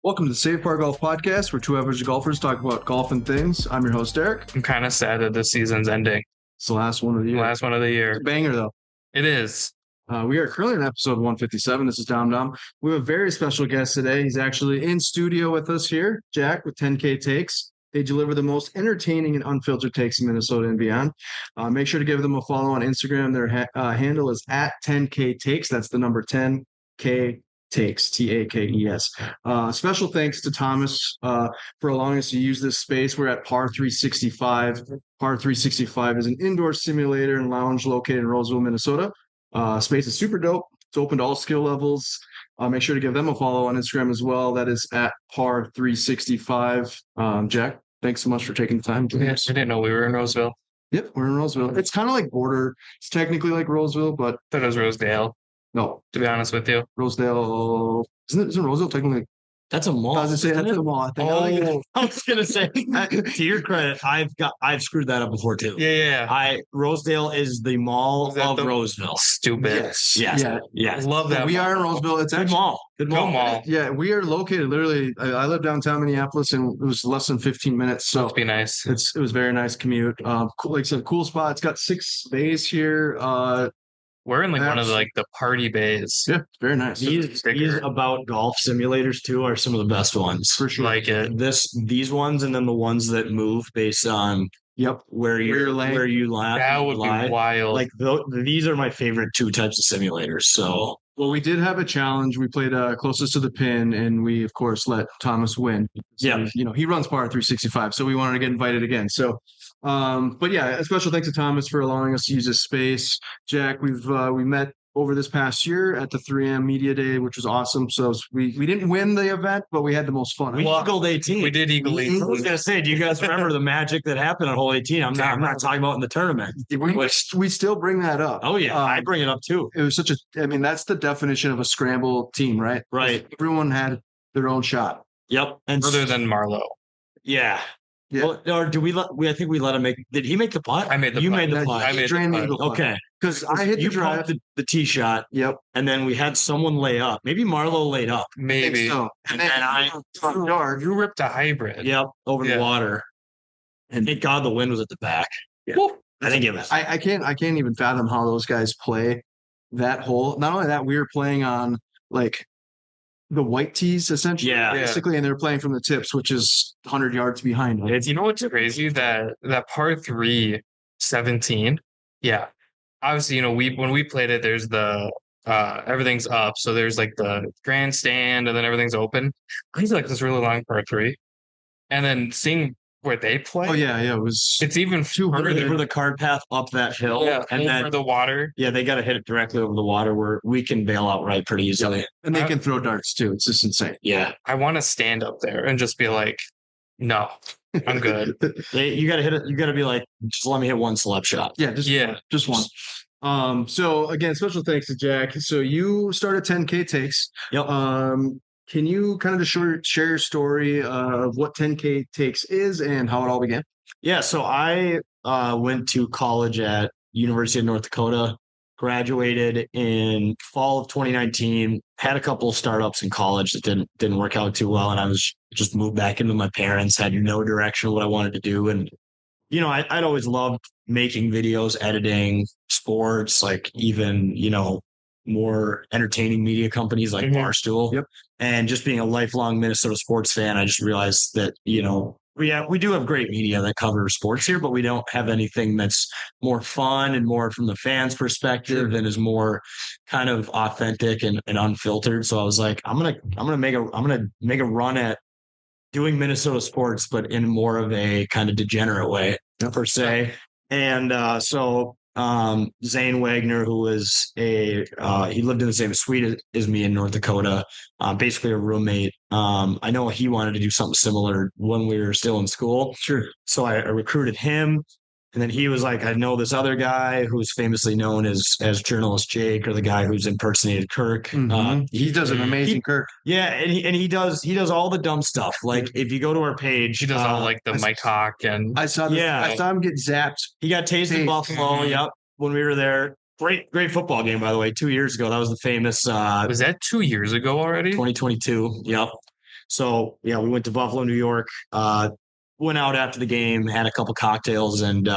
Welcome to the Save Par Golf Podcast, where two average golfers talk about golf and things. I'm your host, Derek. I'm kind of sad that this season's ending. It's the last one of the year. Last one of the year. It's a banger, though. It is. We are currently in episode 157. This is Dom Dom. We have a very special guest today. He's actually in studio with us here, Jack with 10K Takes. They deliver the most entertaining and unfiltered takes in Minnesota and beyond. Make sure to give them a follow on Instagram. Their handle is at 10K Takes. That's the number 10K Takes, Takes. Special thanks to Thomas for allowing us to use this space. We're at Par 365. Par 365 is an indoor simulator and lounge located in Roseville, Minnesota. Space is super dope. It's open to all skill levels. Make sure to give them a follow on Instagram as well. That is at Par 365. Jack, thanks so much for taking the time. I didn't know we were in Roseville. Yep, we're in Roseville. It's kind of like border. It's technically like Roseville, but I thought it was Rosedale, no. to be honest with you. Rosedale. Isn't Roseville technically? That's a mall. I was gonna say that's a mall. I think. I was gonna say, to your credit, I've screwed that up before too. Yeah. Rosedale is the mall of Roseville. Stupid. Yes. Love that. We are in Roseville. It's Good actually mall. Good Go mall. mall. Yeah, we are located literally. I live downtown Minneapolis, and it was less than 15 minutes. So Must be nice. it was a very nice commute. Cool, like I said, cool spot. It's got 6 bays here. We're in like one of the party bays. Yeah, it's very nice. These about golf simulators too are some of the best ones. For sure. Like it. These ones and then the ones that move based on Yep. where you lie. That would be wild. Like these are my favorite two types of simulators. So Well, we did have a challenge. We played closest to the pin, and we of course let Thomas win. So, Yeah. he runs Par 365, so we wanted to get invited again. So, but yeah, a special thanks to Thomas for allowing us to use this space. Jack, we met over this past year at the 3M Media Day, which was awesome. So we didn't win the event, but we had the most fun. we eagled 18. we did Eagle I 18. was gonna say, do you guys remember the magic that happened on hole 18? I'm not talking about in the tournament. We still bring that up. Oh yeah, I bring it up too. It was that's the definition of a scramble team, right? Right. Everyone had their own shot. Yep. And Other than Marlowe. yeah. Yeah. Well, or I think we let him make. Did he make the putt? I made the You putt. made the That- putt. I made the Drained putt. eagle putt. Okay. Because I hit You the drive. pumped the tee shot, Yep. and then we had someone lay up. Maybe Marlowe laid up. I think Maybe. so. And then front yard. You ripped a hybrid. Yep, over Yeah. the water. And thank God the wind was at the back. Yeah. I think it was. I can't even fathom how those guys play that hole. Not only that, we were playing on like the white tees essentially, Yeah. basically, and they're playing from the tips, which is 100 yards behind us. You know what's crazy? That par 3 17. Yeah. Obviously, when we played it, there's the everything's up. So there's like the grandstand and then everything's open. I feel like this really long par 3. And then seeing where they play. Oh yeah, it was. It's even further. For the cart path up that hill, Yeah, and over then the water. they got to hit it directly over the water where we can bail out right pretty easily. And they can throw darts too. It's just insane. Yeah, I want to stand up there and just be like, no, I'm good. you got to hit it. You got to be like, just let me hit one celeb shot. Yeah, just one. So again, special thanks to Jack. So you started 10K Takes. Yep. Can you kind of just share your story of what 10K Takes is and how it all began? Yeah, so I went to college at University of North Dakota, graduated in fall of 2019, had a couple of startups in college that didn't work out too well, and I was just moved back in with my parents, had no direction of what I wanted to do. And, I'd always loved making videos, editing, sports, like even, more entertaining media companies like Barstool. Yep. And just being a lifelong Minnesota sports fan, I just realized that, we do have great media that covers sports here, but we don't have anything that's more fun and more from the fans' perspective and is more kind of authentic and unfiltered. So I was like, I'm gonna make a run at doing Minnesota sports, but in more of a kind of degenerate way per se. And Zane Wagner, who was he lived in the same suite as me in North Dakota, basically a roommate. I know he wanted to do something similar when we were still in school. Sure. So I recruited him. And then he was like, I know this other guy who's famously known as journalist Jake, or the guy who's impersonated Kirk. He does an amazing Kirk. Yeah, and he does all the dumb stuff. Like if you go to our page, He does all like the Mike Hawk and I saw him get zapped. he got tased in Buffalo. Yep, when we were there. Great football game, by the way. 2 years ago, that was the famous was that 2 years ago already? 2022. Yep. So yeah, we went to Buffalo, New York. Went out after the game, had a couple cocktails, and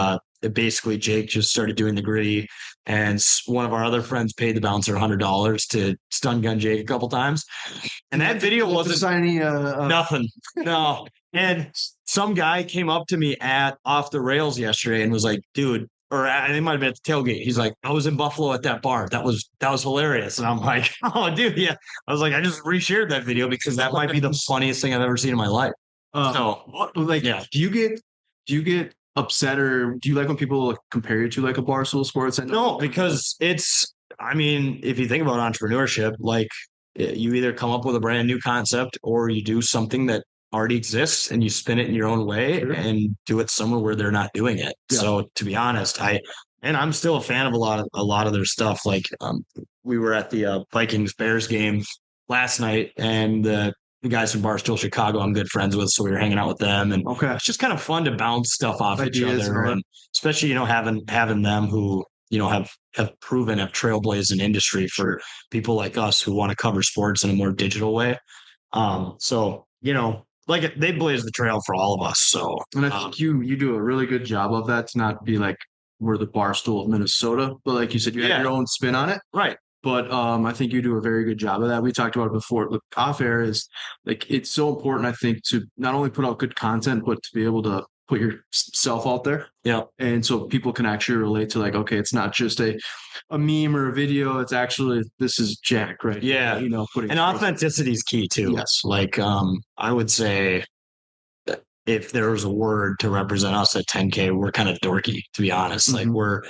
basically Jake just started doing the gritty. And one of our other friends paid the bouncer $100 to stun gun Jake a couple times. And that video wasn't signing nothing. No. And some guy came up to me at Off the Rails yesterday and was like, dude, or it might have been at the tailgate. He's like, I was in Buffalo at that bar. That was hilarious. And I'm like, oh, dude, yeah. I was like, I just reshared that video because that might be the funniest thing I've ever seen in my life. Yeah. Do you get upset, or do you like when people like, compare you to like a Barstool Sports? No, because I mean, if you think about entrepreneurship, like you either come up with a brand new concept or you do something that already exists and you spin it in your own way and do it somewhere where they're not doing it. Yeah. So to be honest, I'm still a fan of a lot of their stuff. Like we were at the Vikings Bears game last night, and the guys from Barstool Chicago I'm good friends with, so we were hanging out with them, and it's just kind of fun to bounce stuff off each other, and especially having them who have trailblazed an industry for people like us who want to cover sports in a more digital way. So like they blaze the trail for all of us. So, and I think you do a really good job of that, to not be like we're the Barstool of Minnesota, but like you said, you have your own spin on it, right? But I think you do a very good job of that. We talked about it before. Look, off air is like, it's so important, I think, to not only put out good content, but to be able to put yourself out there. Yeah. And so people can actually relate to like, okay, it's not just a meme or a video. It's actually, this is Jack, right? Yeah. And authenticity is key too. Yes. Like I would say that if there was a word to represent us at 10K, we're kind of dorky, to be honest. Mm-hmm. Like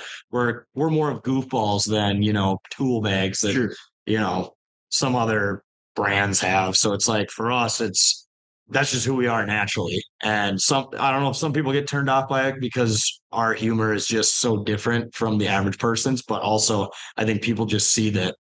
we're more of goofballs than, tool bags that, some other brands have. So it's like, for us, that's just who we are naturally. And I don't know if some people get turned off by it because our humor is just so different from the average person's, but also I think people just see that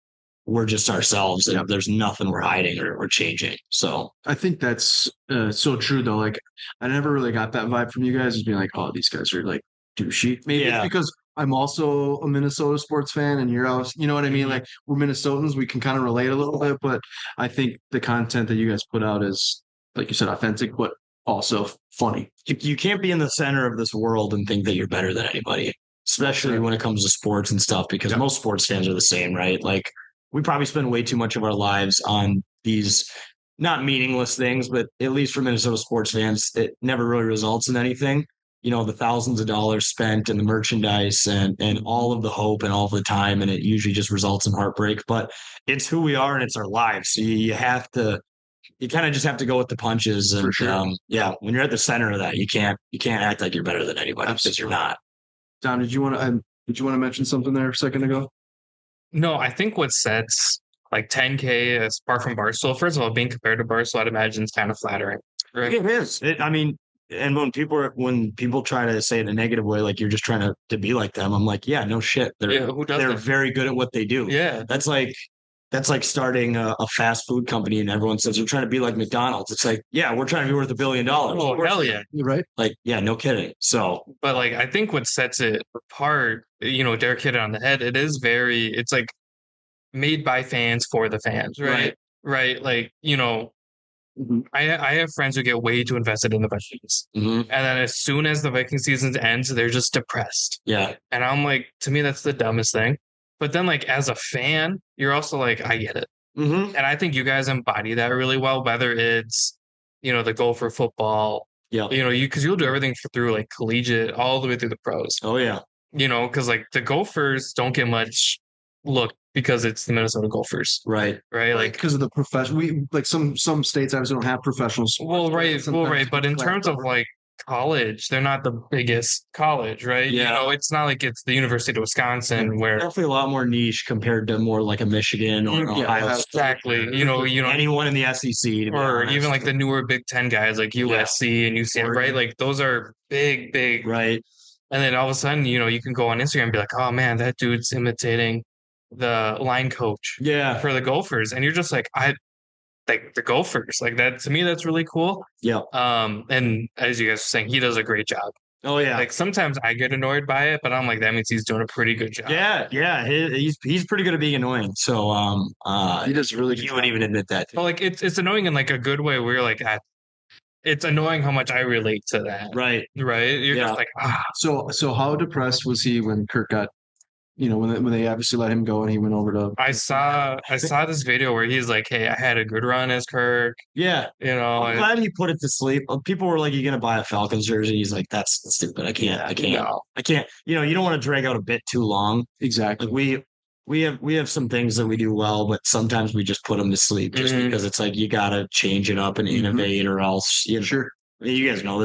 we're just ourselves and there's nothing we're hiding or changing. So I think that's so true though. Like I never really got that vibe from you guys as being like, oh, these guys are like douchey. Maybe it's because I'm also a Minnesota sports fan and you're out, you know what I mean? Like we're Minnesotans, we can kind of relate a little bit, but I think the content that you guys put out is, like you said, authentic, but also funny. You can't be in the center of this world and think that you're better than anybody, especially when it comes to sports and stuff, because most sports fans are the same, right? Like we probably spend way too much of our lives on these not meaningless things, but at least for Minnesota sports fans, it never really results in anything. The thousands of dollars spent and the merchandise and all of the hope and all of the time, and it usually just results in heartbreak. But it's who we are and it's our lives. So you kind of just have to go with the punches. And when you're at the center of that, you can't act like you're better than anybody because you're not. Dom, did you want to mention something there a second ago? No, I think what sets like 10K apart from Barstool, first of all, being compared to Barstool, I'd imagine is kind of flattering. Right? It is. And when people try to say it in a negative way, like you're just trying to be like them, I'm like, yeah, no shit. They're very good at what they do. Yeah. That's like starting a fast food company and everyone says you're trying to be like McDonald's. It's like, yeah, we're trying to be worth $1 billion. Oh, hell yeah. Right. Like, yeah, no kidding. So, but like, I think what sets it apart, Derek hit it on the head. It's like made by fans for the fans, right? Right. Like, I have friends who get way too invested in the Vikings. Mm-hmm. And then as soon as the Viking season ends, they're just depressed. Yeah. And I'm like, to me, that's the dumbest thing. But then like as a fan, you're also like, I get it. Mm-hmm. And I think you guys embody that really well, whether it's, the Gopher football, because you'll do everything through like collegiate all the way through the pros. Oh yeah. Because like the Gophers don't get much look because it's the Minnesota Gophers. Right. Like because of the profession, we like some states obviously don't have professional sports. Right. But in terms of like college, they're not the biggest college, right? Yeah. It's not like it's the University of Wisconsin where definitely a lot more niche compared to more like a Michigan or Ohio. Exactly. Anyone in the SEC or even like the newer Big Ten guys like USC and UCLA, right? Like those are big. Right. And then all of a sudden, you can go on Instagram and be like, oh man, that dude's imitating the line coach for the Gophers. And you're just like, like the Gophers, like that. To me, that's really cool. Yeah. And as you guys were saying, he does a great job. Oh yeah. Like sometimes I get annoyed by it, but I'm like, that means he's doing a pretty good job. Yeah. He's pretty good at being annoying. So He does really good he job. would even admit that. But like it's annoying in like a good way where you're like, it's annoying how much I relate to that. Right. Right? You're Yeah. just like, So how depressed was he when Kirk got, when they obviously let him go and he went over to? I saw this video where he's like, hey, I had a good run as Kirk, Yeah. I'm and glad he put it to sleep. People were like, "You gonna buy a Falcons jersey?" He's like, "That's stupid. I can't. no. I can't." You don't want to drag out a bit too long. Exactly. Like we have some things that we do well, but sometimes we just put them to sleep just Mhm. because it's like you gotta change it up and innovate, or else Sure. you guys know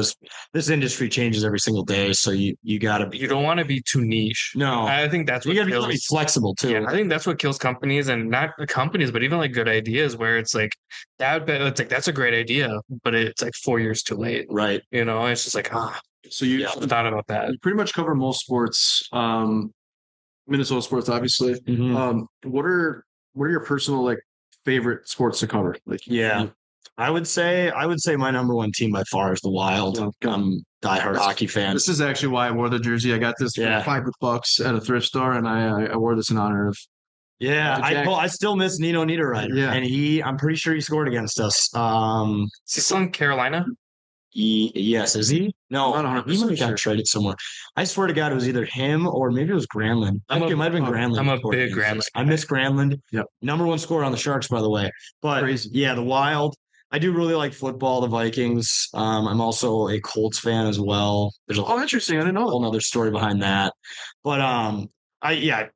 this industry changes every single day, so you gotta be. You don't want to be too niche. No, I think that's you what gotta be kills. really flexible too. Yeah, I think that's what kills companies, and not the companies, but even like good ideas where it's like it's like that's a great idea, but it's like 4 years too late. Right. It's just like So you Yeah. thought about that. you pretty much cover most sports, Minnesota sports, obviously. Mhm. What are your personal like favorite sports to cover? Like, Yeah. I would say my number one team by far is the Wild. Oh, God. I'm a diehard hockey fan. This is actually why I wore the jersey. I got this for Yeah. $5 at a thrift store, and I wore this in honor of. Yeah, Jack- I still miss Nino Niederreiter. Yeah. And I'm pretty sure he scored against us. Is he still in Carolina? Yes, is he? No, I'm not 100% he might have got sure. traded somewhere. I swear to God, it was either him or maybe it was Granlund. I think it might have been Granlund. I'm a who scored big against Granlund us. I miss Granlund. Yep. Number one scorer on the Sharks, by the way. But Crazy. yeah, the Wild. I do really like football, the Vikings. I'm also a Colts fan as well. There's a Oh, interesting. I didn't know. whole nother story behind that. But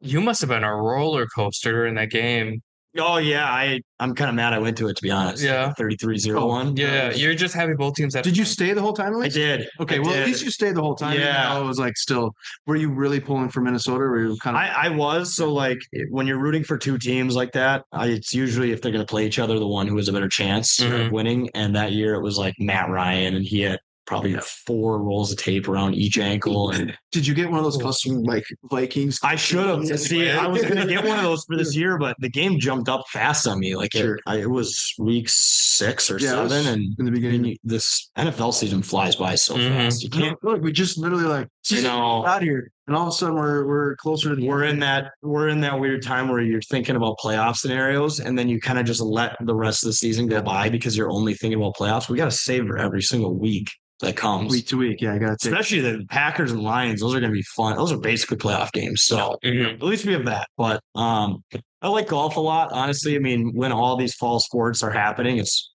You must have been a roller coaster in that game. oh yeah, I'm kind of mad I went to it, to be honest. Yeah. 33-0-1. Yeah, you're just happy both teams had. Did you stay the whole time? I Alex? did. Okay, I well, at did. least you stayed the whole time. Yeah. I was like, still, were you really pulling for Minnesota? Or were you kind of? I was. So like when you're rooting for two teams like that, it's usually if they're going to play each other, the one who has a better chance of Mhm. winning. And that year it was like Matt Ryan, and he had probably 4 rolls of tape around each ankle. And Did you get one of those custom like Vikings? I should have. See, I was going to get one of those for this year, but the game jumped up fast on me. Like Sure. it was week 6 or Yeah, it was 7, and in the beginning. this NFL season flies by so Mhm. fast. You can't. Look, we just literally like out here, and all of a sudden we're closer to the. We're in that weird time where you're thinking about playoff scenarios, and then you kind of just let the rest of the season go by because you're only thinking about playoffs. We got to savor every single week that comes. week to week. Yeah, I got to take. Especially the Packers and Lions, those are going to be fun. Those are basically playoff games. So Mhm. at least we have that. But I like golf a lot, honestly. I mean, when all these fall sports are happening, it's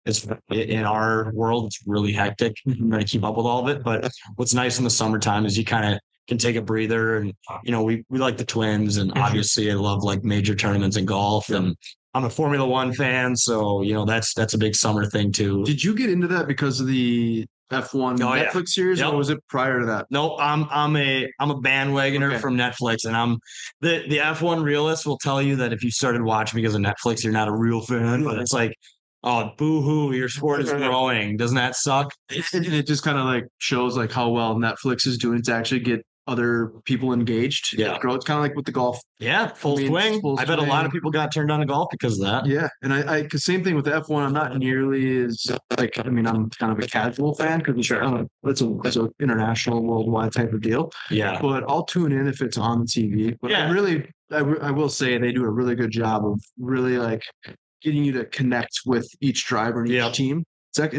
in our world, it's really hectic. Trying to keep up with all of it. But what's nice in the summertime is you kind of can take a breather, and we like the Twins, and obviously I love like major tournaments in golf, and I'm a Formula One fan, so that's a big summer thing too. Did you get into that because of the F1 Oh, yeah. Netflix series, Yep. or was it prior to that? No, I'm a bandwagoner Okay. from Netflix, and I'm the F1 realist will tell you that if you started watching because of Netflix, you're not a real fan. But it's like, oh, boo-hoo, your sport is growing. Doesn't that suck? It just kind of like shows like how well Netflix is doing to actually get other people engaged. Yeah. Grow. It's kind of like with the golf. Yeah, full I mean, swing. full I bet a lot of swing. people got turned on to golf because of that. Yeah, and I cause same thing with the F1. I'm not nearly as like. I mean, I'm kind of a casual fan because it's an international, worldwide type of deal. Yeah. But I'll tune in if it's on the TV. But Yeah. I will say they do a really good job of really like getting you to connect with each driver and each Yep. team.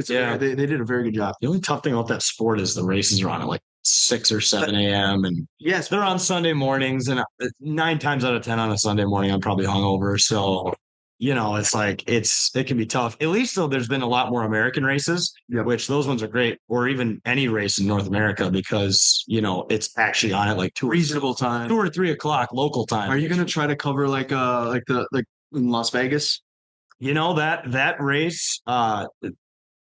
Yeah. They did a very good job. The only tough thing about that sport is the races are on at like 6 or 7 a.m. and Yes, they're on Sunday mornings, and 9 times out of 10 on a Sunday morning, I'm probably hungover. So, it's like it can be tough. At least though, there's been a lot more American races, Yep. which those ones are great, or even any race in North America because it's actually on at like 2 reasonable time. or 3 o'clock local time. Are you going to try to cover like in Las Vegas? That race?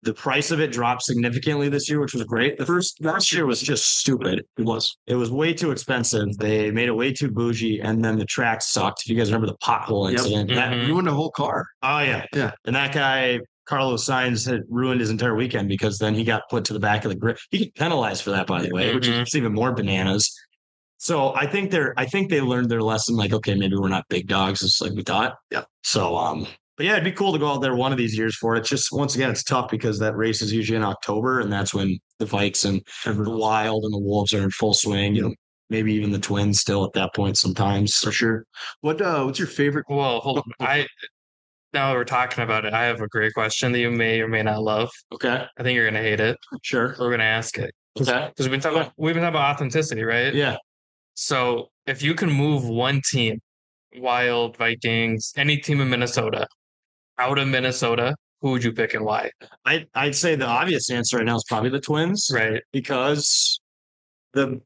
The price of it dropped significantly this year, which was great. Last year was just stupid. It was. It was way too expensive. They made it way too bougie, and then the track sucked. If you guys remember the pothole Yep. incident, that Mhm. Ruined a whole car. oh yeah, Yeah. and that guy Carlos Sainz had ruined his entire weekend because then he got put to the back of the grid. He get penalized for that, by the way, which is even more bananas. So I think they learned their lesson. Like, okay, maybe we're not big dogs, just like we thought. Yeah. So But yeah, it'd be cool to go out there one of these years for it. It's just, once again, it's tough because that race is usually in October, and that's when the Vikes and the Wild and the Wolves are in full swing, Yep. and maybe even the Twins still at that point sometimes. For sure. What's your favorite? Well, hold on. Now that we're talking about it, I have a great question that you may or may not love. Okay, I think you're gonna hate it. sure. We're gonna ask it Okay. because we've been talking about authenticity, right? Yeah. So if you can move one team, Wild, Vikings, any team in Minnesota, out of Minnesota, who would you pick and why? I'd say the obvious answer right now is probably the Twins, Right. because the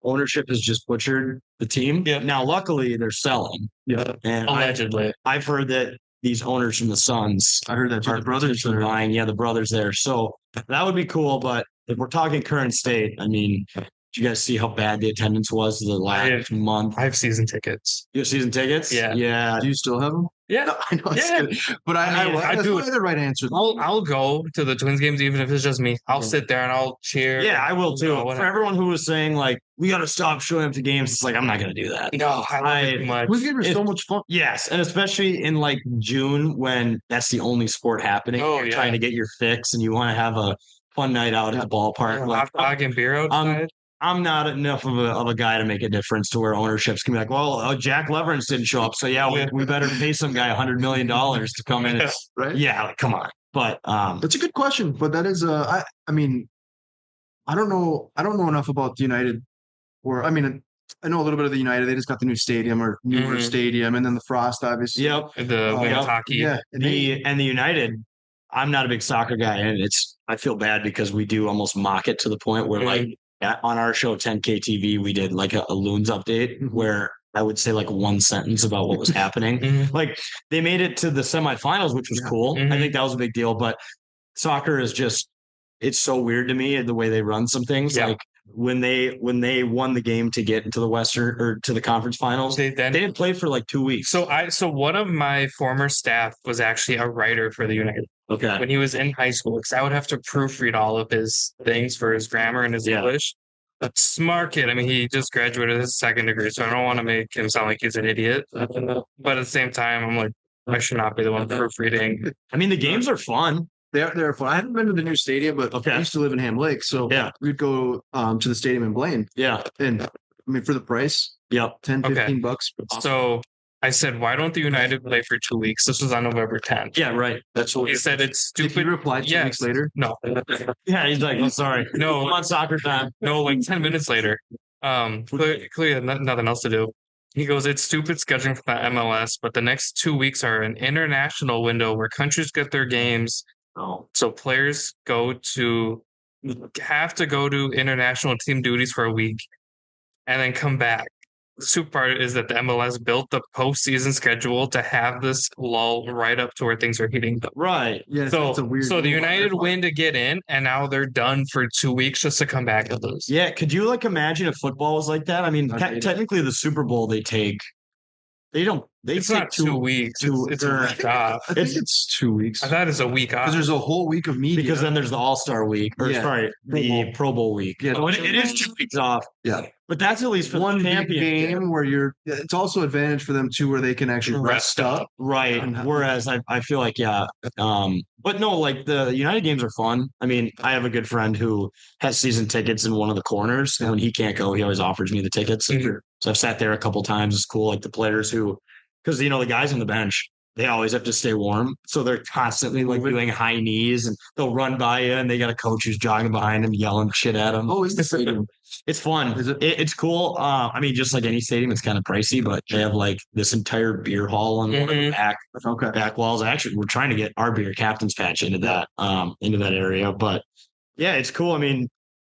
ownership has just butchered the team. Yeah. Now, luckily, they're selling. Yeah. And Allegedly. I've heard that these owners from the Suns I heard that too. are The brothers potentially are buying. Yeah, the brothers there. So that would be cool. But if we're talking current state, I mean, did you guys see how bad the attendance was the last month? I have season tickets. You have season tickets? Yeah. Yeah. Do you still have them? Yeah. No, I know. It's Yeah. good. But I I mean, I that's do probably the right answer. I'll go to the Twins games even if it's just me. I'll Yeah. sit there and I'll cheer. Yeah, I will too. You know, For whatever. everyone who was saying, like, we got to stop showing up to games, it's like, I'm not going to do that. No, I love it too much. Quiz games are so much fun. Yes, and especially in like June when that's the only sport happening. Oh, You're yeah. trying to get your fix and you want to have a fun night out at the ballpark. Like, Hot dog and beer outside. I'm not enough of a guy to make a difference to where ownerships can be like, well, Jack Leverance didn't show up, so yeah, we better pay some guy $100 million to come in. And, Right? yeah, like, come on. But That's a good question, but that is I mean, I don't know enough about the United, or I mean, I know a little bit of the United. They just got the new stadium or newer Mhm. stadium, and then the Frost, obviously. yep, The women's hockey. Yeah, and the United. I'm not a big soccer guy, and I feel bad because we do almost mock it to the point where like on our show 10K TV we did like a Loons update Mhm. where I would say like one sentence about what was happening. Mhm. Like they made it to the semifinals, which was Yeah. cool. Mhm. I think that was a big deal. But soccer is just it's so weird to me the way they run some things. Yeah. Like when they won the game to get into the Western or to the conference finals, They they didn't play for like 2 weeks. So one of my former staff was actually a writer for the United okay. when he was in high school because I would have to proofread all of his things for his grammar and his Yeah. English. But smart kid. I mean, he just graduated with his second degree, so I don't want to make him sound like he's an idiot. But at the same time, I'm like, I should not be the one proofreading. I mean the games are fun. they're fun. I haven't been to the new stadium, but Okay. I used to live in Ham Lake, so Yeah. we'd go to the stadium in Blaine, Yeah. and I mean for the price, Yep. 10, Okay. 15 bucks. So I said, why don't the United play for 2 weeks? This was on November 10th. Yeah, right. That's what He said it's Did stupid. he reply 2 weeks Yes. later? No, Yeah, he's like, I'm sorry. No. I'm on soccer time. no, like 10 minutes later. Clearly had nothing else to do. He goes, it's stupid scheduling for the MLS, but the next 2 weeks are an international window where countries get their games. Oh. So players have to go to international team duties for a week and then come back. The super part is that the MLS built the postseason schedule to have this lull right up to where things are heating up. Right. Yeah, So, it's a weird. so the move on their United part. win to get in, and now they're done for 2 weeks just to come back and lose. Yeah. Could you like imagine if football was like that? I mean, Okay. technically the Super Bowl they don't It's take not 2 weeks. It's a they're- week off. I think it's 2 weeks I thought it's a week off. because there's a whole week of media. because then there's the All-Star week or Yeah. sorry, the Pro Bowl week. Yeah. So it is 2 weeks off. Yeah. But that's at least for one the big champion game where it's also advantage for them too, where they can actually rest up. Right. And- Whereas I feel like, yeah. But no, like the United games are fun. I mean, I have a good friend who has season tickets in one of the corners. And when he can't go, he always offers me the tickets. Mhm. So I've sat there a couple times. It's cool. Like the players because, the guys on the bench, they always have to stay warm. So they're constantly like doing high knees and they'll run by you and they got a coach who's jogging behind them, yelling shit at them. Oh, is the stadium? It's fun. Is it? It's cool. I mean, just like any stadium, it's kind of pricey, but they have like this entire beer hall on one of the Mhm. Okay. back walls. Actually, we're trying to get our beer captain's patch into that area. But yeah, it's cool. I mean,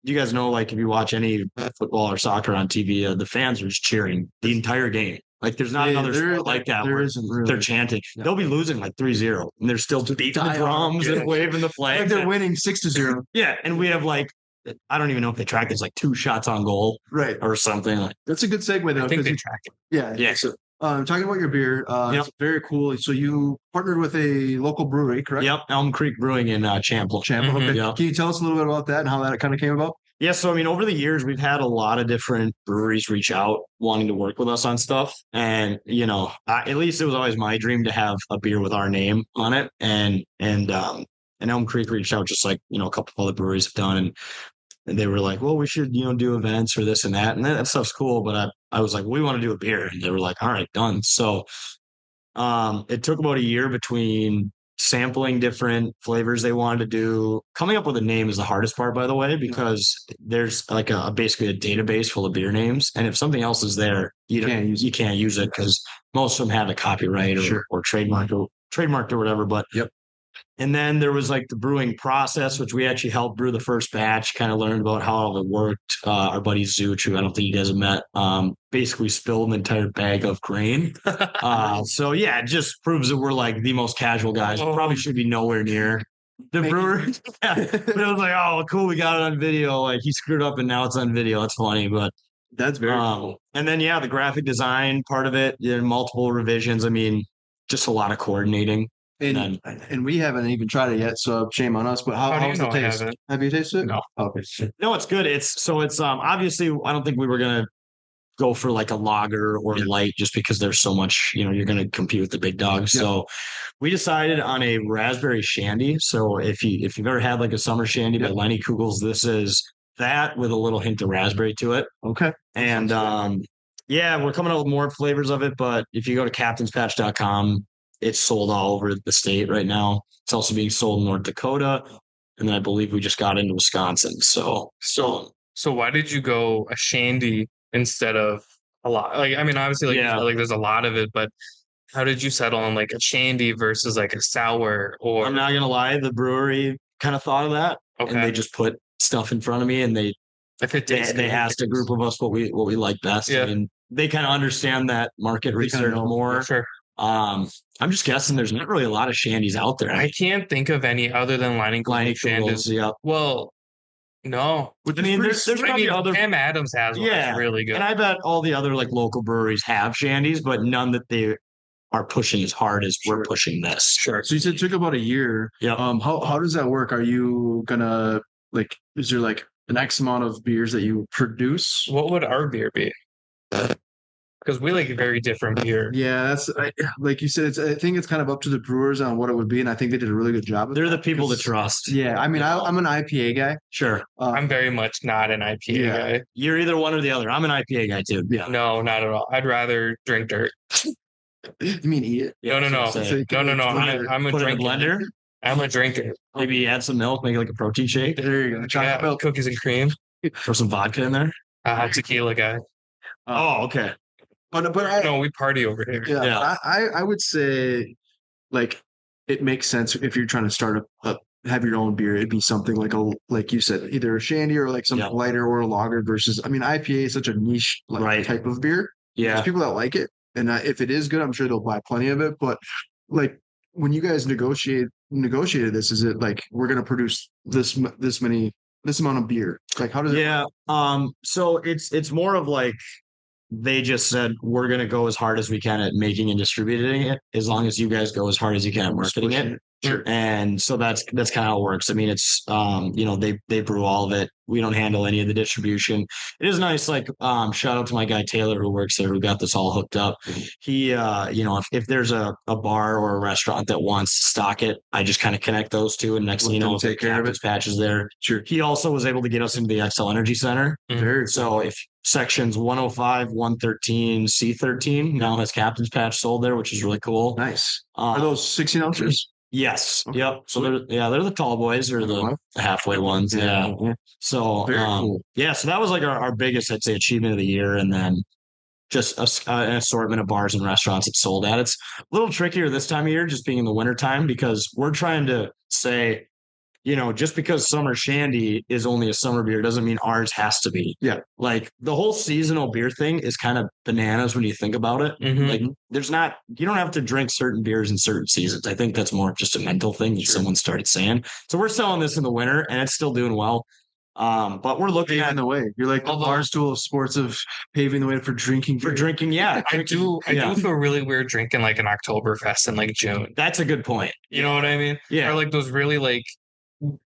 you guys know, like if you watch any football or soccer on TV, the fans are just cheering the entire game. Like there's not another sport like that There where isn't really. they're chanting. Yeah. They'll be losing like 3-0 and they're still beating the die drums hard. and waving the flag. Like they're winning 6-0. Yeah, and we have like I don't even know if they track this like 2 shots on goal Right. or something. Like That's a good segue though. I think 'cause they you- track it. yeah. Yeah. So, talking about your beer, Yep. it's very cool. So you partnered with a local brewery, correct? yep, Elm Creek Brewing in Champlin. Champion. Mhm. Okay. Yep. Can you tell us a little bit about that and how that kind of came about? Yeah, so I mean, over the years, we've had a lot of different breweries reach out wanting to work with us on stuff, and at least it was always my dream to have a beer with our name on it, and Elm Creek reached out just like a couple of other breweries have done, and they were like, well, we should do events or this and that, and that stuff's cool, but I was like, we want to do a beer, and they were like, all right, done. So it took about a year between sampling different flavors they wanted to do. Coming up with a name is the hardest part, by the way, because there's like basically a database full of beer names, and if something else is there, you can't use it because most of them have a copyright or trademarked or whatever. But Yep. And then there was like the brewing process, which we actually helped brew the first batch, kind of learned about how all it worked. Our buddy Zooch, who I don't think you guys have met, basically spilled an entire bag of grain. So yeah, it just proves that we're like the most casual guys. We probably should be nowhere near the brewer. Yeah. But it was like, oh, cool, we got it on video. Like he screwed up and now it's on video. That's funny, but that's very cool. And then the graphic design part of it, multiple revisions. I mean, just a lot of coordinating. And we haven't even tried it yet, so shame on us. But how's the taste? Have you tasted it? No. Okay. No, it's good. It's obviously I don't think we were gonna go for like a lager or light just because there's so much, you're gonna compete with the big dogs. Yep. So we decided on a raspberry shandy. So if you've ever had like a summer shandy by Lenny Kugels, this is that with a little hint of raspberry to it. Okay. And we're coming out with more flavors of it, but if you go to captainspatch.com, it's sold all over the state right now. It's also being sold in North Dakota. And then I believe we just got into Wisconsin. So why did you go a shandy instead of a lot? Like, I mean, obviously, like there's a lot of it, but how did you settle on like a shandy versus like a sour? Or I'm not going to lie, the brewery kind of thought of that. Okay. And they just put stuff in front of me and they asked a group of us what we like best. Yeah. I mean, they kind of understand that market research more. Sure. I'm just guessing there's not really a lot of shandies out there. I can't think of any other than Lining Kugels. Yeah. Well, no. I mean, there's probably other. Sam Adams has one that's really good. And I bet all the other like local breweries have shandies, but none that they are pushing as hard as we're pushing this. Sure. So you said it took about a year. Yeah. How does that work? Are you gonna is there like an X amount of beers that you produce? What would our beer be? Because we like very different beer. Yeah, that's like you said. I think it's kind of up to the brewers on what it would be, and I think they did a really good job. They're the people to trust. Yeah, I mean, I'm an IPA guy. Sure, I'm very much not an IPA guy. You're either one or the other. I'm an IPA guy too. Yeah. No, not at all. I'd rather drink dirt. You mean eat it? No. I'm a drinker. I'm a drinker. Maybe add some milk, make it like a protein shake. There you go. Chocolate milk, cookies and cream. Throw some vodka in there. Tequila guy. Oh, okay. But we party over here. Yeah. I would say like it makes sense if you're trying to start have your own beer. It'd be something like you said, either a shandy or like something lighter or a lager versus. I mean, IPA is such a niche type of beer. Yeah, there's people that like it, and if it is good, I'm sure they'll buy plenty of it. But like when you guys negotiated this, is it like we're going to produce this amount of beer? Like how does it? Yeah. So it's more of like. They just said, we're going to go as hard as we can at making and distributing it, as long as you guys go as hard as you can at marketing it. Sure. And so that's kind of how it works. I mean, it's, they brew all of it. We don't handle any of the distribution. It is nice. Like, shout out to my guy, Taylor, who works there, who got this all hooked up. He, if there's a bar or a restaurant that wants to stock it, I just kind of connect those two. And next thing you know, take care of it. Patches there. Sure. He also was able to get us into the XL Energy Center. Mm-hmm. So if sections 105, 113, C13 now has Captain's Patch sold there, which is really cool. Nice. Are those 16 ounces? Yes. Okay. Yep. So they're the tall boys or the halfway ones. Yeah. So cool. Yeah. So that was like our biggest, I'd say, achievement of the year, and then just an assortment of bars and restaurants that sold at. It's a little trickier this time of year, just being in the wintertime, because we're trying to say, just because summer shandy is only a summer beer doesn't mean ours has to be. Yeah. Like the whole seasonal beer thing is kind of bananas when you think about it. Mm-hmm. Like you don't have to drink certain beers in certain seasons. I think that's more just a mental thing that someone started saying. So we're selling this in the winter and it's still doing well. But we're looking paving the way. You're like the Barstool of sports of paving the way for drinking. Yeah. I do feel really weird drinking like an Oktoberfest in like June. That's a good point. You know what I mean? Yeah. Or like those really like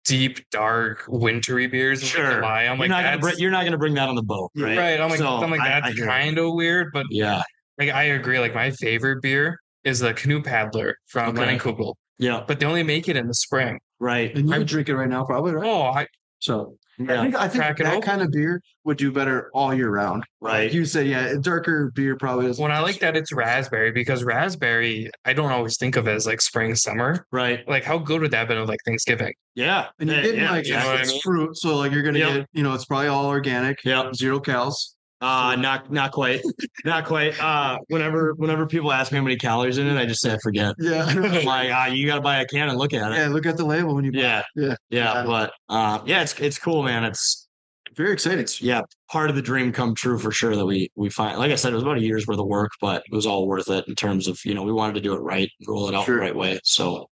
deep, dark, wintry beers in like Sure. July. I'm like, that's You're not gonna bring that on the boat, right? right. I'm like, So, I that's hear it. kind of weird, but Yeah. like I agree. Like my favorite beer is the Canoe Paddler from Okay. Leinenkugel, Yeah. but they only make it in the spring. Right. And you drink it right now, probably, right? Oh, So Yeah. I think Crack it that open. kind of beer would do better all year round. Right. Like you said, yeah, a darker beer probably doesn't. when I like that it's raspberry because raspberry I don't always think of as like spring, summer. Right. Like how good would that have been of like Thanksgiving? Yeah. And you're getting like you know what I it's mean? fruit, so like you're gonna Yep. get, it's probably all organic, Yep. 0 cals. Not quite. Not quite. Whenever people ask me how many calories in it, I just say I forget. Yeah, I'm like, you gotta buy a can and look at it. yeah. Look at the label when you buy. Yeah. Yeah, Yeah. But it's cool, man. It's very exciting. part of the dream come true for sure that we find. Like I said, it was about a year's worth of work, but it was all worth it in terms of, we wanted to do it right, roll it out Sure. the right way. So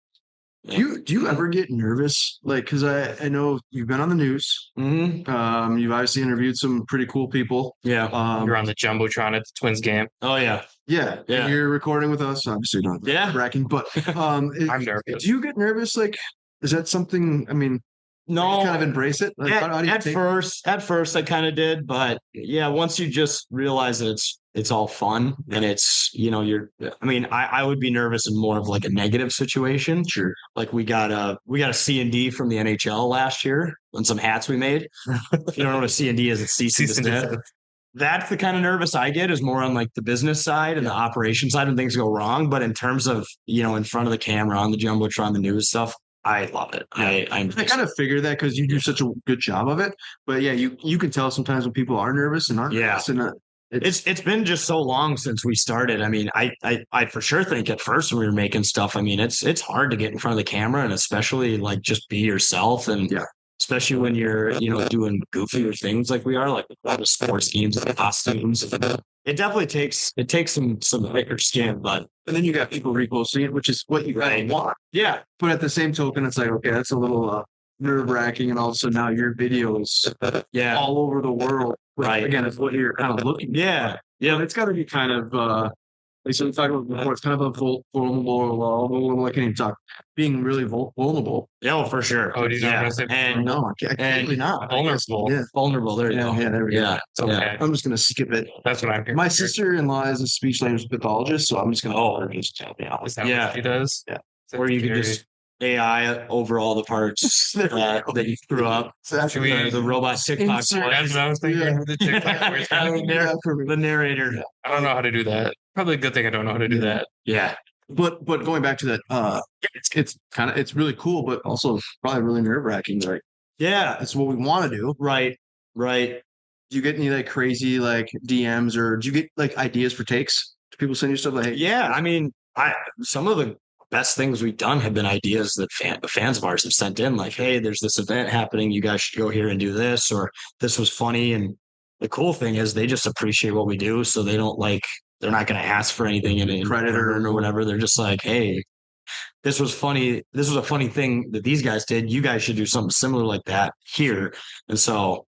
Do you ever get nervous? Like, because I know you've been on the news. you've You've obviously interviewed some pretty cool people. yeah. You're on the Jumbotron at the Twins game. Oh yeah. Yeah, Yeah. and you're recording with us. Obviously, not Yeah. bragging, but I'm nervous. do you get nervous? Like, is that something? I mean, No, you kind of embrace it. Like, how do you at take- first I kind of did, but yeah, once you just realize that it's all fun and it's, I would be nervous in more of like a negative situation. Sure. Like we got a C&D from the NHL last year on some hats we made. If you don't know what a C&D is, it's cease and Cease and desist. desist. That's the kind of nervous I get is more on like the business side and the operation side when things go wrong. But in terms of, in front of the camera on the Jumbotron, the news stuff, I love it. I kind of figure that because you do such a good job of it. But yeah, you can tell sometimes when people are nervous and aren't. Yeah. Nervous and, it's been just so long since we started. I mean, I for sure think at first when we were making stuff, I mean, it's hard to get in front of the camera and especially like just be yourself and especially when you're, doing goofier things like we are, like the sports games and costumes. It definitely takes some thicker skin, but and then you got people reposting it, which is what you Right. want. yeah, But at the same token, it's like, okay, that's a little nerve wracking, and also now your video is yeah, all over the world. Which, Right. Again, it's what you're kind of looking. yeah, But yeah, it's got to be kind of like so we talked about before. It's kind of a vulnerable. I can't even talk. Being really vulnerable. yeah, for sure. Oh, do you know what I'm yeah. gonna say? And No, I can't and really not. I guess. Vulnerable. Yeah. vulnerable. There you Yeah, go. yeah, there we go. Yeah, It's okay. I'm just gonna skip it. That's what I'm hearing. My sister-in-law is a speech language pathologist, so I'm just gonna Oh. just tell me out. Is that Yeah. what she does? Yeah. That's Where you can scary. just AI over all the parts that you screw up. Should we- The robot TikTok Insert- voice. That's what I was thinking. Yeah. The TikTok voice. Yeah. The narrator. I don't know how to do that. Probably a good thing I don't know how to do that. Yeah. But going back to that, it's really cool, but also probably really nerve wracking. Like Yeah. that's what we want to do. Right. Do you get any like crazy like DMs or do you get like ideas for takes? Do people send you stuff like, hey, Yeah. I mean, some of the best things we've done have been ideas that fans of ours have sent in, like, hey, there's this event happening. You guys should go here and do this, or this was funny. And the cool thing is they just appreciate what we do. So they're not going to ask for anything in Credit return or whatever. They're just like, hey, this was funny. This was a funny thing that these guys did. You guys should do something similar like that here. And so,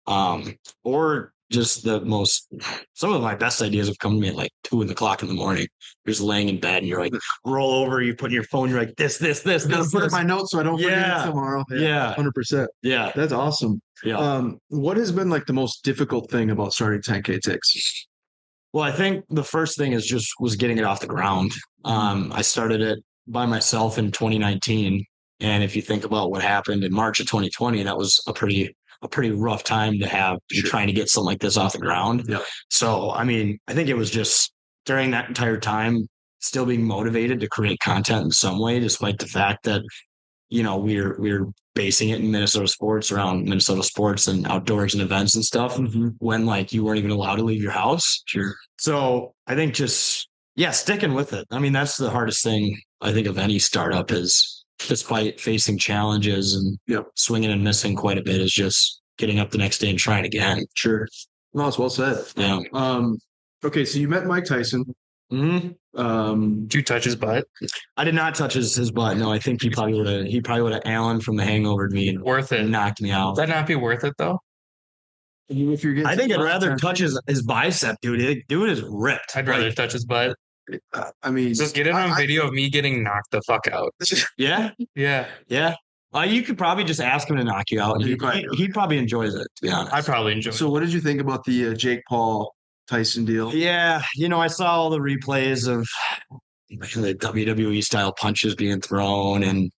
or just some of my best ideas have come to me at like 2 o'clock in the morning. You're just laying in bed and you're like, roll over, you put in your phone, you're like, this. I'm gonna put in my notes so I don't forget Yeah. it tomorrow. Yeah. 100%. Yeah. That's awesome. Yeah. What has been like the most difficult thing about starting 10K Takes? Well, I think the first thing was getting it off the ground. I started it by myself in 2019. And if you think about what happened in March of 2020, that was a pretty rough time to have trying to get something like this off the ground. Yeah. So, I mean, I think it was just during that entire time, still being motivated to create content in some way, despite the fact that, we're basing it in Minnesota sports, around Minnesota sports and outdoors and events and stuff, when like you weren't even allowed to leave your house. Sure. So I think sticking with it. I mean, that's the hardest thing I think of any startup is, despite facing challenges and swinging and missing quite a bit, is just getting up the next day and trying again. Sure. No, it's well said. Yeah. Okay, so you met Mike Tyson. Mm-hmm. Did you touch his butt? I did not touch his butt. No, I think he probably would have Alan from The Hangover me and Worth it. knocked me out. Would that not be worth it though? If you're getting I think I'd rather touch his bicep, dude. Dude is ripped. I'd rather Like, touch his butt. I mean, Just get it on video of me getting knocked the fuck out. yeah, Yeah. yeah. You could probably just ask him to knock you out. He probably enjoys it, to be honest. I probably enjoy it. So, what did you think about the Jake Paul Tyson deal? Yeah, I saw all the replays of the WWE style punches being thrown, and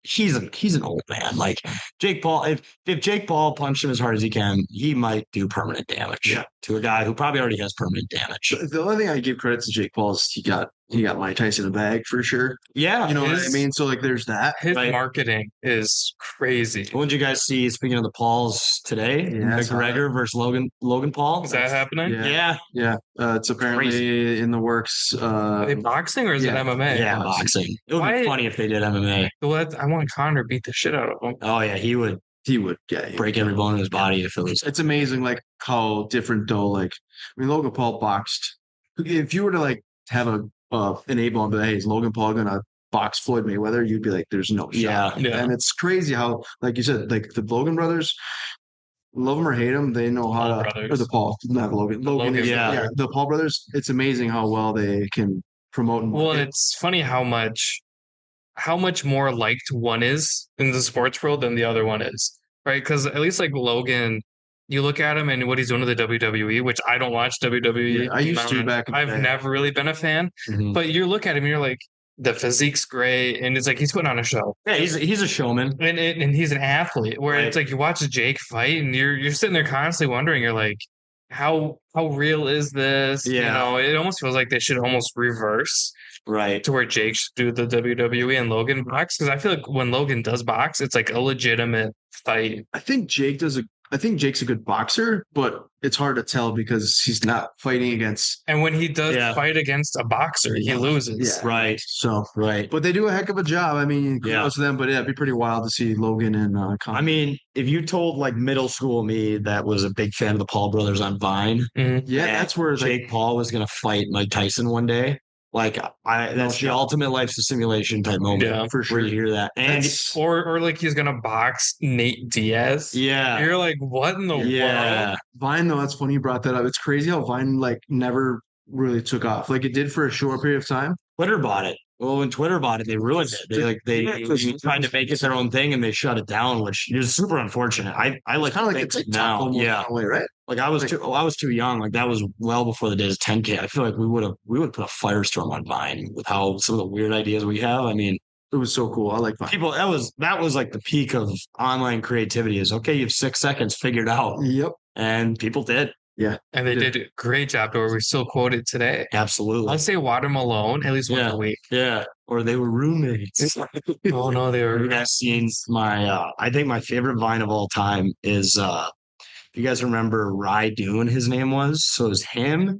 he's an old man. Like Jake Paul, if Jake Paul punched him as hard as he can, he might do permanent damage to a guy who probably already has permanent damage. The only thing I give credit to Jake Paul is he got Mike Tyson a bag for sure. Yeah, You know what I mean? So like, there's that. His Right. marketing is crazy. What did you guys see? Speaking of the Pauls today, Yeah, I saw McGregor versus Logan Paul. Is that happening? Yeah. Yeah, It's apparently in the works. Are they boxing or is it yeah. MMA? yeah, boxing. It would be Why- funny if they did MMA. I want Conor to beat the shit out of him. Oh yeah, he would He would, yeah. break every bone in his body if it was. It's amazing, like how different though. Like, I mean, Logan Paul boxed. If you were to like have an A-ball and be like, hey, is Logan Paul gonna box Floyd Mayweather? You'd be like, there's no shot. Yeah. Yeah. And it's crazy how, like you said, like the Logan brothers, love them or hate them, they know how Paul to. brothers. Or the Paul, not Logan. Logan, is, yeah. The Paul brothers. It's amazing how well they can promote. And Well, and market. it's funny how much more liked one is in the sports world than the other one is, right? Because at least like Logan, you look at him and what he's doing to the WWE, which I don't watch WWE. Yeah, I used to back in the I've day. never really been a fan, Mhm. but you look at him and you're like, the physique's great, and it's like he's putting on a show, Yeah, he's a showman. and he's an athlete. Where it's Right. like you watch Jake fight, and you're sitting there constantly wondering, you're like, how real is this? Yeah. You know, it almost feels like they should almost reverse Right. to where Jake should do the WWE and Logan box, because I feel like when Logan does box, it's like a legitimate fight. I think Jake's a good boxer, but it's hard to tell because he's not fighting against. And when he does Yeah. fight against a boxer, he loses. Yeah. Right. So, Right. but they do a heck of a job. I mean, Yeah. kudos to them. But yeah, it'd be pretty wild to see Logan and Conor. I mean, if you told like middle school me that was a big fan of the Paul brothers on Vine, Mhm. yeah, and that's where Jake Paul was going to fight Mike Tyson one day. Like that's the shot. ultimate life's a simulation type moment. Yeah, for sure. Where you hear that, and That's- Or like he's gonna box Nate Diaz. yeah, You're like, what in the yeah, world? Vine though, that's funny you brought that up. It's crazy how Vine like never really took off. Like it did for a short period of time. Twitter bought it. Well, when Twitter bought it, they ruined it. They Yeah, 'cause- tried to make it their own thing and they shut it down, which is super unfortunate. I like Kind of like think the TikTok now, almost yeah. in a way, right? Like I was too young. Like that was well before the days of 10K. I feel like we would put a firestorm on Vine with how some of the weird ideas we have. I mean, It was so cool. I like Vine. people that was like the peak of online creativity. Is okay, you have 6 seconds figured out, Yep. and people did And they Yeah. did a great job to where we still quote it today. absolutely. I'd say Water Malone at least once Yeah. a week. Yeah, or they were roommates. Oh no, they Have you were. guys seen my? I think my favorite Vine of all time is. If you guys remember Rye Dune, his name was. So it was him,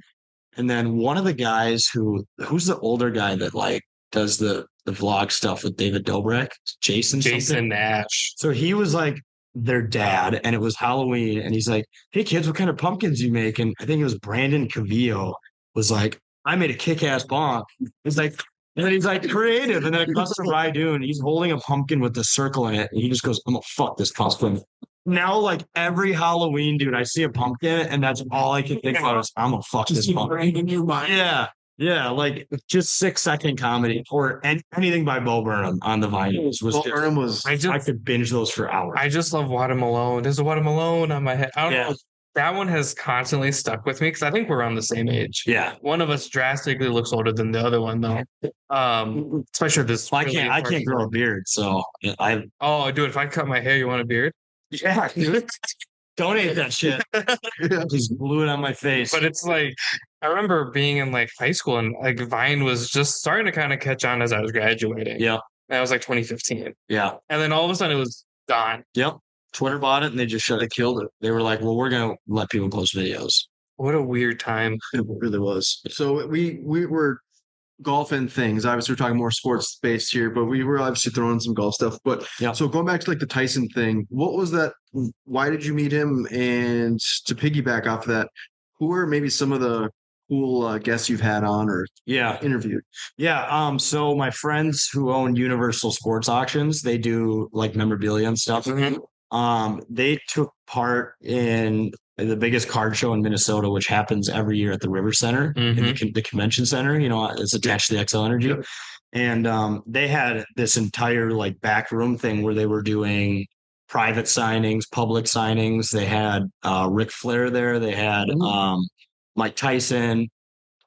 and then one of the guys who's the older guy that like does the vlog stuff with David Dobrik, Jason. Jason something? Nash. So he was like their dad, and it was Halloween, and he's like, "Hey kids, what kind of pumpkins you make?" And I think it was Brandon Cavillo was like, "I made a kick-ass bomb." He's like, and then he's like creative, and then it comes to Rydoo, and he's holding a pumpkin with a circle in it, and he just goes, "I'm gonna fuck this pumpkin." Now, like every Halloween, dude, I see a pumpkin, and that's all I can think about is I'm gonna fuck this pumpkin. in your mind. Yeah, like just 6-second comedy or anything by Bo Burnham on the Vine was Well, just, Burnham was. I I just could binge those for hours. I just love Water Malone. There's a Water Malone on my head. I don't Yeah. know. That one has constantly stuck with me because I think we're around the same age. Yeah. One of us drastically looks older than the other one, though. Especially this. Well, really I can't grow a important- beard, so I Oh, dude, if I cut my hair, you want a beard? yeah, dude. Donate that shit. Yeah. Just glue it on my face. But it's like I remember being in like high school and like Vine was just starting to kind of catch on as I was graduating. Yeah. That was like 2015, Yeah. and then all of a sudden it was gone. Yep. Twitter bought it and they just shut it, killed it. They were like, well, we're gonna let people post videos. What a weird time. It really was. So we were golf and things. Obviously, we're talking more sports based here, but we were obviously throwing some golf stuff. But Yeah. so going back to like the Tyson thing, what was that? Why did you meet him? And to piggyback off of that, who were maybe some of the cool guests you've had on or Yeah. interviewed? Yeah. So my friends who own Universal Sports Auctions, they do like memorabilia and stuff. Mhm. They took part in the biggest card show in Minnesota, which happens every year at the River Center in the convention center. It's attached to the Xcel Energy. Yep. And they had this entire like back room thing where they were doing private signings, public signings. They had Ric Flair there. They had Mike Tyson.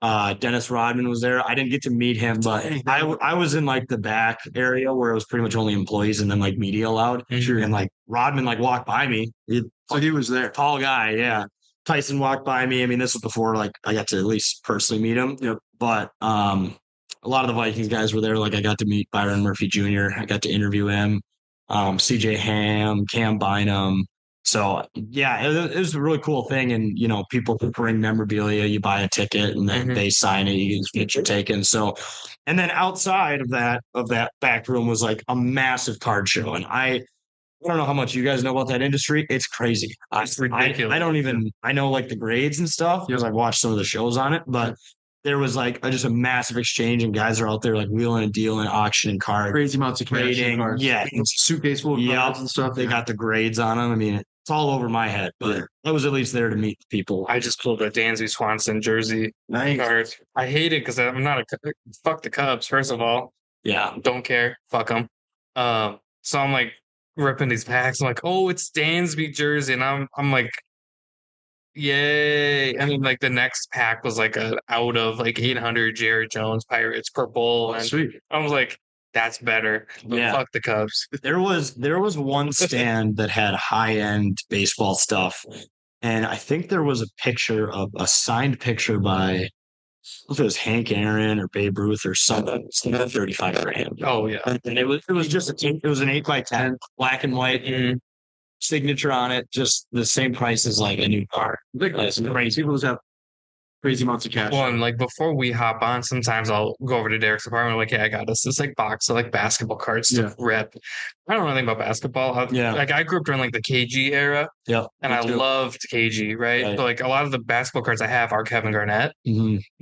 Dennis Rodman was there. I didn't get to meet him, but I was in like the back area where it was pretty much only employees and then like media allowed. Sure. And like Rodman like walked by me. So he was there. Tall guy, yeah. Tyson walked by me. I mean, this was before like I got to at least personally meet him. Yep. But a lot of the Vikings guys were there. Like I got to meet Byron Murphy Jr. I got to interview him. CJ Ham, Cam Bynum. So yeah, it was a really cool thing. And people bring memorabilia, you buy a ticket and then they sign it, you get your taken. So, and then outside of that back room was like a massive card show. And I don't know how much you guys know about that industry. It's crazy. It's ridiculous. I know like the grades and stuff because I've watched some of the shows on it, but there was like just a massive exchange and guys are out there like wheeling and dealing, auctioning cards. Crazy amounts of trading. cards. Yeah. Suitcase full of cards and stuff. They got the grades on them. I mean, it's all over my head, but I was at least there to meet the people. I just pulled a Dansby Swanson jersey Nice. card. I hate it because I'm not fuck the Cubs, first of all. Yeah. Don't care. Fuck them. So I'm like ripping these packs. I'm like, oh, it's Dansby jersey. And I'm like, yay. And then like the next pack was like out of like 800 Jared Jones Pirates purple. And Sweet. I was like, that's better. But fuck the Cubs. There was one stand that had high-end baseball stuff. And I think there was a signed picture by, I don't know if it was Hank Aaron or Babe Ruth or something, 35 grand. Oh yeah. And it was just it was an 8x10, black and white signature on it, just the same price as like a new car. Ridiculous. Crazy. People just have crazy amounts of cash. Well, and like before we hop on, sometimes I'll go over to Derek's apartment. Like, hey, I got this like box of like basketball cards to rip. I don't know anything about basketball. Like I grew up during like the KG era. Yeah. And I loved KG, right? So like a lot of the basketball cards I have are Kevin Garnett.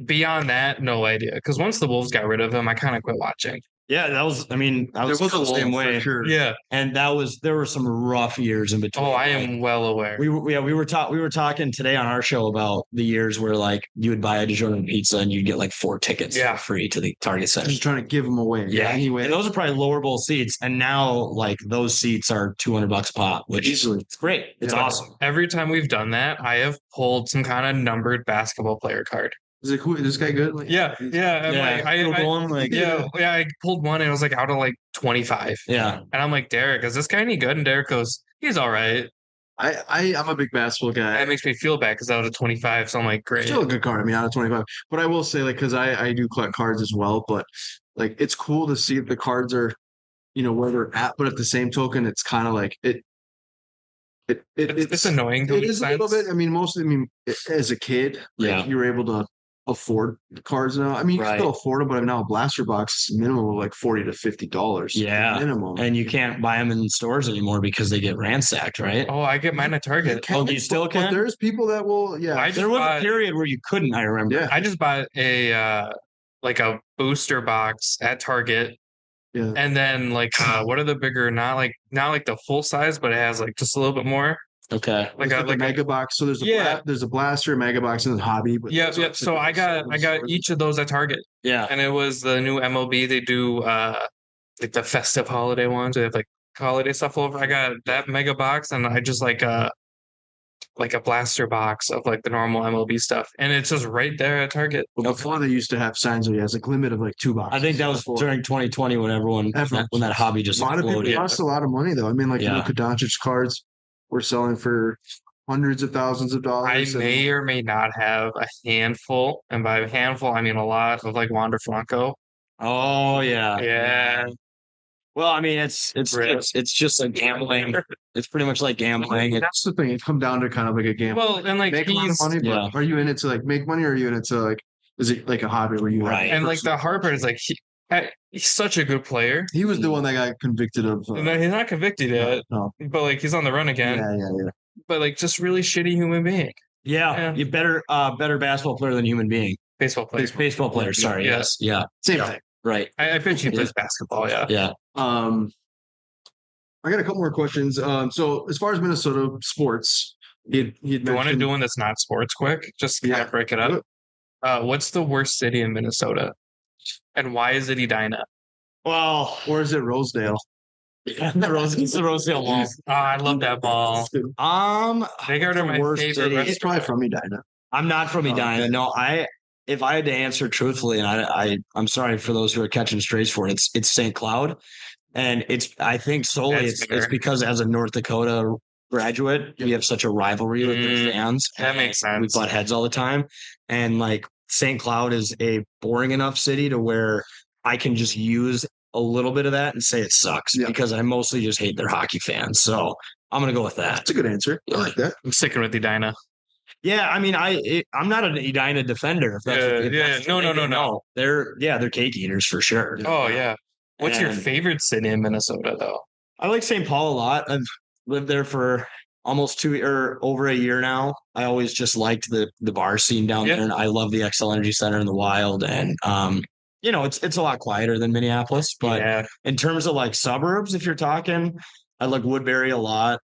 Beyond that, no idea. Because once the Wolves got rid of him, I kind of quit watching. Yeah, I was the same way. Sure. Yeah. And there were some rough years in between. Oh, I am well aware. We were talking today on our show about the years where like you would buy a DiGiorno pizza and you'd get like 4 tickets for free to the Target Center. Just trying to give them away. Yeah. Anyway. And those are probably lower bowl seats. And now like those seats are $200 a pop, which easily. It's great. It's awesome. Every time we've done that, I have pulled some kind of numbered basketball player card. Is it cool? Is this guy good? Like, Yeah. I pulled one and it was like out of like 25. Yeah. And I'm like, Derek, is this guy any good? And Derek goes, he's all right. I'm a big basketball guy. That makes me feel bad because out of 25, so I'm like, great. Still a good card. I mean, out of 25. But I will say, like, because I do collect cards as well, but like it's cool to see if the cards are, where they're at. But at the same token, it's kind of like it's annoying. It is a little bit. I mean, as a kid, like, you were able to afford cards now. I mean, you can still afford them, but now a blaster box is minimum of like $40 to $50. Yeah, minimum, and you can't buy them in stores anymore because they get ransacked, right? Oh, I get mine at Target. You still can? But there's people that will. Yeah, there was a period where you couldn't. I remember. Yeah, I just bought a like a booster box at Target. Yeah, and then like what are the bigger? Not like the full size, but it has like just a little bit more. Okay. Like a mega box. So there's a blaster, a mega box, and a hobby. But So I got each of those at Target. Yeah. And it was the new MLB. They do like the festive holiday ones. They have like holiday stuff over. I got that mega box, and I just like a blaster box of like the normal MLB stuff, and it's just right there at Target. Well, before they used to have signs where you has like limit of like 2 boxes. I think that was during 2020 when when that hobby just a lot of exploded. people cost a lot of money though. I mean, like Doncic cards were selling for hundreds of thousands of dollars. I may or may not have a handful, and by handful I mean a lot of like Wander Franco. Oh yeah, yeah. Well, I mean, it's just like gambling. It's pretty much like gambling. That's the thing. It comes down to kind of like a gamble. Well, and like make a lot of money, but are you in it to like make money, or are you in it to like? Is it like a hobby where you and like the hard part is like he's such a good player. He was the one that got convicted of. No, he's not convicted yet. No. But like he's on the run again. Yeah. But like just really shitty human being. Yeah. You better basketball player than human being. Baseball player. Baseball player. Sorry. Yes. Yeah. Same thing. Right. I bet he plays basketball. Yeah. Yeah. I got a couple more questions. So as far as Minnesota sports, He'd Do you want to mentioned- do one that's not sports quick? Just to kind Yeah, of break it do up. What's the worst city in Minnesota? And why is it Edina? Well, or is it Rosedale? it's the Rosedale Mall. Oh, I love that ball. Vanguard are the my worst favorite city. He's probably from Edina. I'm not from Oh, Edina. okay. No, if I had to answer truthfully, and I'm sorry for those who are catching strays for it, it's St. Cloud, and I think solely That's it's fair. because as a North Dakota graduate, we have such a rivalry with their fans. That makes and We sense. butt heads all the time, and like St. Cloud is a boring enough city to where I can just use a little bit of that and say it sucks Yeah. because I mostly just hate their hockey fans. So I'm gonna go with that. That's a good answer. I like that. I'm sticking with Edina. Yeah, I mean, I'm not an Edina defender. If that's if Yeah, that's no, the no, thing. no. They're cake eaters for sure. Oh yeah. What's your And favorite city in Minnesota though? I like St. Paul a lot. I've lived there for almost 2 or over a year now. I always just liked the bar scene down Yeah. there, and I love the XL Energy Center in the Wild. And it's a lot quieter than Minneapolis, but Yeah. in terms of like suburbs, if you're talking, I like Woodbury a lot.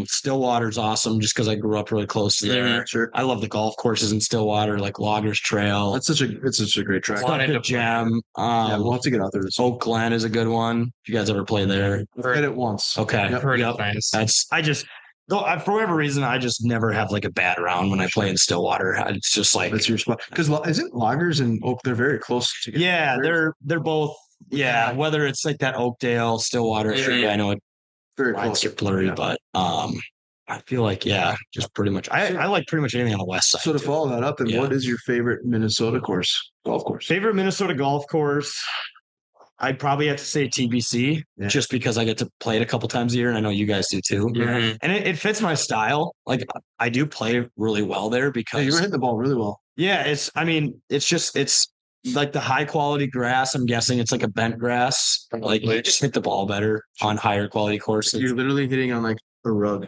Stillwater's awesome just because I grew up really close to there. Sure. I love the golf courses in Stillwater, like Loggers Trail. It's such a great track. Wanted Such a to gem. Yeah, we'll have to get out there. Oak Glen is a good one. If you guys ever play there, I've played it once. okay. Yep. Heard Yep. it's nice. For whatever reason, I just never have like a bad round when I play in Stillwater. It's just like, That's your spot. Because isn't Loggers and Oak? They're very close together. yeah, they're both, yeah. Whether it's like that Oakdale, Stillwater, Yeah. I know it very lines close. are blurry, Yeah. but I feel like just pretty much. I like pretty much anything on the west side. So to too. follow that up, then Yeah. what is your favorite Minnesota golf course? Favorite Minnesota golf course? I'd probably have to say TBC, Yeah. just because I get to play it a couple times a year, and I know you guys do too. Mhm. And it fits my style. Like I do play really well there Yeah, because you were hitting the ball really well. yeah, it's like the high quality grass. I'm guessing it's like a bent grass. Like you just hit the ball better on higher quality courses. You're literally hitting on like a rug,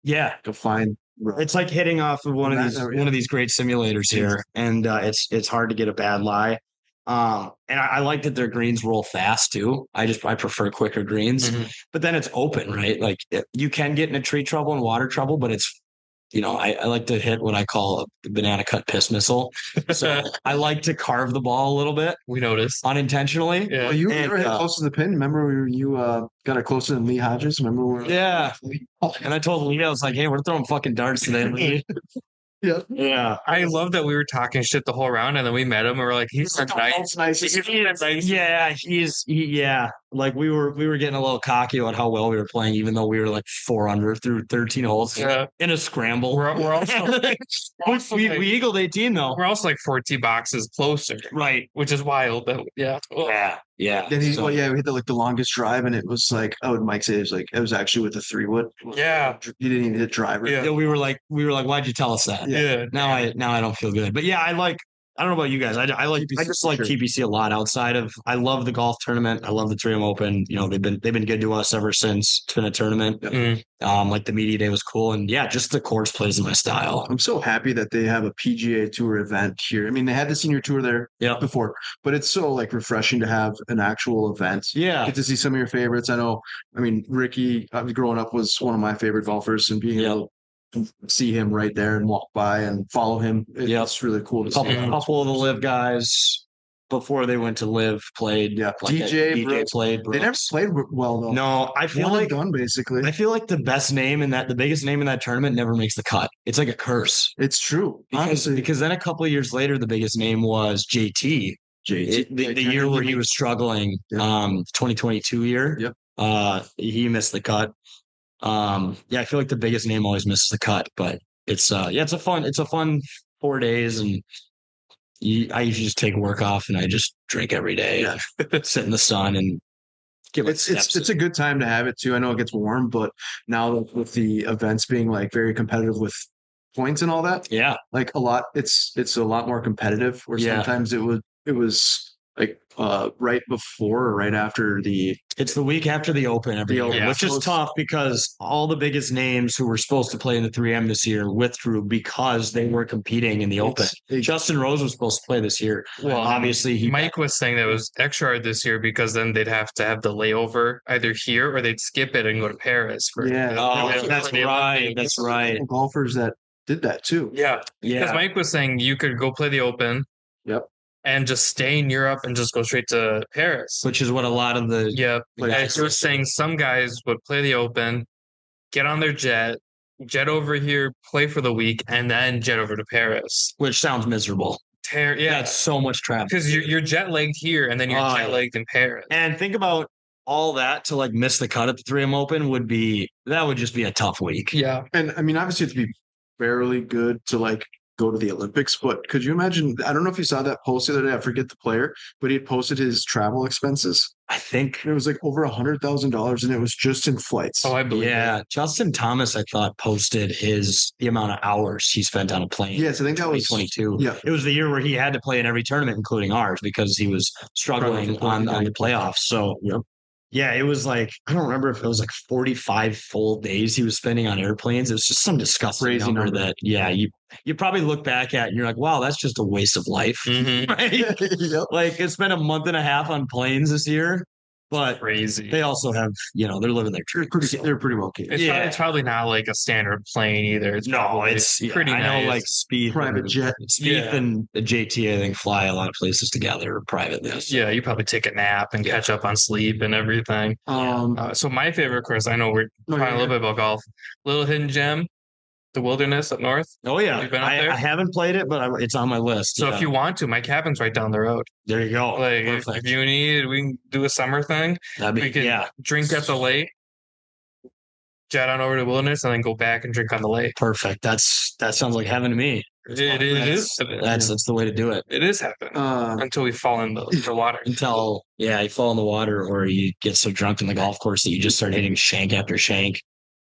Yeah. a fine rug. It's like hitting off of one of these great simulators here. And it's hard to get a bad lie. And I like that their greens roll fast too. I prefer quicker greens, Mhm. but then it's open, right? Like you can get into tree trouble and water trouble, but it's, I like to hit what I call a banana cut piss missile. So I like to carve the ball a little bit We noticed. unintentionally. Yeah. Well, you And, ever hit close to the pin? Remember you got it closer than Lee Hodges? Remember where? Yeah. And I told Lee, I was like, hey, we're throwing fucking darts today, Lee. Yeah. Yeah. I love that we were talking shit the whole round, and then we met him, and we're like, "He's nice." That's nice. Yeah. Like we were getting a little cocky about how well we were playing, even though we were like 4 under through 13 holes Yeah. in a scramble. We're also we eagled 18 though. we're also like 14 boxes closer, Right. which is wild. But yeah. Yeah. Then So- we hit the longest drive, and it was like, Mike said it was actually with the 3-wood. Yeah. He didn't even hit driver. Yeah. Yeah, we were like, why'd you tell us that? Yeah. Now I don't feel good. But yeah, I don't know about you guys. I just like Sure. TBC a lot outside of, I love the golf tournament. I love the 3M Open. They've been good to us ever since it's been a tournament. Mm. Like the media day was cool. And yeah, just the course plays in my style. I'm so happy that they have a PGA Tour event here. I mean, they had the senior tour there Yeah. before, but it's so like refreshing to have an actual event. Yeah. Get to see some of your favorites. I mean, Ricky, growing up, was one of my favorite golfers, and being able to see him right there and walk by and follow him, it's really cool to see. Couple of the live guys before they went to live played. Yeah, Like DJ Brooks. played. They never Brooks. played well though. No, I feel One and like done basically. I feel like the biggest name in that tournament never makes the cut. It's like a curse. It's true. Because then a couple of years later, the biggest name was JT. The year where he was struggling, Yeah. 2022 year. Yep. He missed the cut. I feel like the biggest name always misses the cut, but it's a fun 4 days, and I usually just take work off and I just drink every day, sit in the sun and give it. It's a good time to have it too. I know it gets warm, but now with the events being like very competitive with points and all that, yeah. like it's a lot more competitive. Where Yeah. sometimes it was like right before or right after the It's the week after the Open every The year, Open. which is Yeah. tough because all the biggest names who were supposed to play in the 3M this year withdrew because they were competing in the Open. Justin Rose was supposed to play this year. Well, Obviously, Mike was saying that it was extra hard this year because then they'd have to have the layover either here or they'd skip it and go to Paris for Yeah. Oh, for that's the right. Olympics. That's right. golfers that did that too. Yeah, because Yeah. Mike was saying you could go play the Open. Yep. And just stay in Europe and just go straight to Paris. Which is what a lot of the Yeah, Like, and he was saying some guys would play the Open, get on their jet over here, play for the week, and then jet over to Paris. which sounds miserable. Yeah, That's so much traffic. because you're jet lagged here and then you're Oh, jet lagged in Paris. And think about all that to like miss the cut at the 3M Open would just be a tough week. Yeah, And I mean, obviously, it'd be fairly good to like go to the Olympics, but could you imagine? I don't know if you saw that post the other day. I forget the player, but he had posted his travel expenses. I think. It was like over $100,000, and it was just in flights. I believe Yeah, Justin Thomas, I thought, posted the amount of hours he spent on a plane. Yes, I think that was 2022. Yeah, It was the year where he had to play in every tournament, including ours, because he was struggling on the playoffs. So, Yep. yeah, it was like, I don't remember if it was like 45 full days he was spending on airplanes. It was just some disgusting Crazy number number. that, yeah, you probably look back at and you're like, wow, that's just a waste of life. Mhm. Right? Yep. Like, it's been a month and a half on planes this year, but Crazy. they also have, they're living their dreams. They're pretty well catered. It's probably not like a standard plane either. It's No, probably it's pretty I nice. know like Spieth Private and, jet. Spieth Yeah. and JT, I think, fly a lot of places together privately. Yeah, you probably take a nap and catch up on sleep and everything. So my favorite course, I know we're No, talking a yeah. little bit about golf. Little hidden gem, the Wilderness up north. Oh yeah, You've been up there? I haven't played it, but it's on my list. So yeah. if you want to, my cabin's right down the road. There you go. Like if Perfect. you need, we can do a summer thing. That'd We be, can drink at the lake, jet on over to Wilderness, and then go back and drink on the lake. perfect. That sounds like heaven to me. It is. That's the way to do it. It is happening until we fall in the water. Until you fall in the water or you get so drunk in the golf course that you just start hitting shank after shank.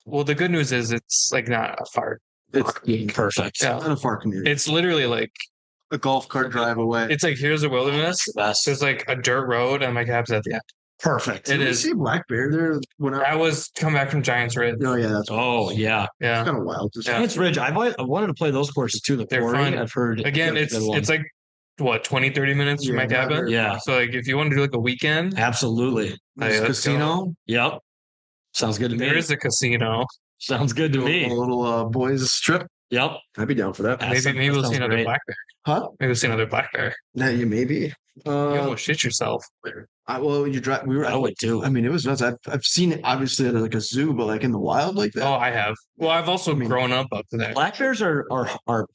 Well, the good news is it's like not a fart. It's Perfect. Yeah. not a far commute. It's literally like a golf cart drive away. it's like here's a wilderness. That's the best. There's like a dirt road, and my cab's at the end. Perfect. It Did you is. see a black bear there? When I was come back from Giants Ridge. oh yeah, that's Oh yeah. Yeah. kind of wild. To see. Yeah. Giants Ridge. I wanted to play those courses too. The They're Quarry. fun. I've heard Again, that's a good one. it's like what 20, 30 minutes from Yeah, my cabin. Yeah. So like if you want to do like a weekend, Absolutely. hey, let's go. casino. Yep. Sounds good to me. There is a casino. Sounds good to A me. little boys trip. Yep. I'd be down for that. Maybe we'll see another great. black bear. Huh? Maybe we'll see another black bear. Yeah, you maybe. You almost shit yourself. Well, you drive. We were. I would too. I mean, it was nuts. I've seen it obviously at like a zoo, but like in the wild like that. Oh, I have. Well, I've also grown up there. Black bears are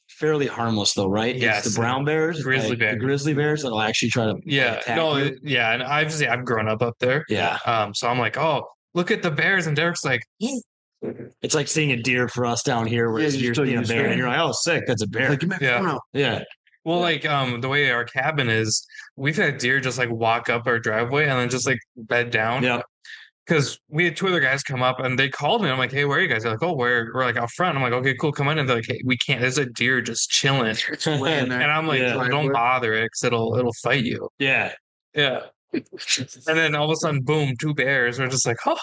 fairly harmless though, right? Yes. It's the brown bears, Grizzly like, bear. the grizzly bears that'll actually try to Yeah. attack No. you. Yeah. And I've grown up there. Yeah. So I'm like, oh, look at the bears, and Derek's like, It's like seeing a deer for us down here, where Yeah, you're still seeing a used bear to it. and you're like, oh, sick, that's a bear. Like, get my Yeah. phone out. Yeah. well, like the way our cabin is, we've had deer just like walk up our driveway and then just like bed down. Yeah. Because we had two other guys come up and they called me. I'm like, hey, where are you guys? They're like, oh, we're like out front. I'm like, okay, cool, come in. And they're like, hey, we can't. There's a deer just chilling. Laying there. And I'm like, Yeah. well, don't bother it because it'll fight you. Yeah. Yeah. And then all of a sudden, boom, two bears. We're just like, oh,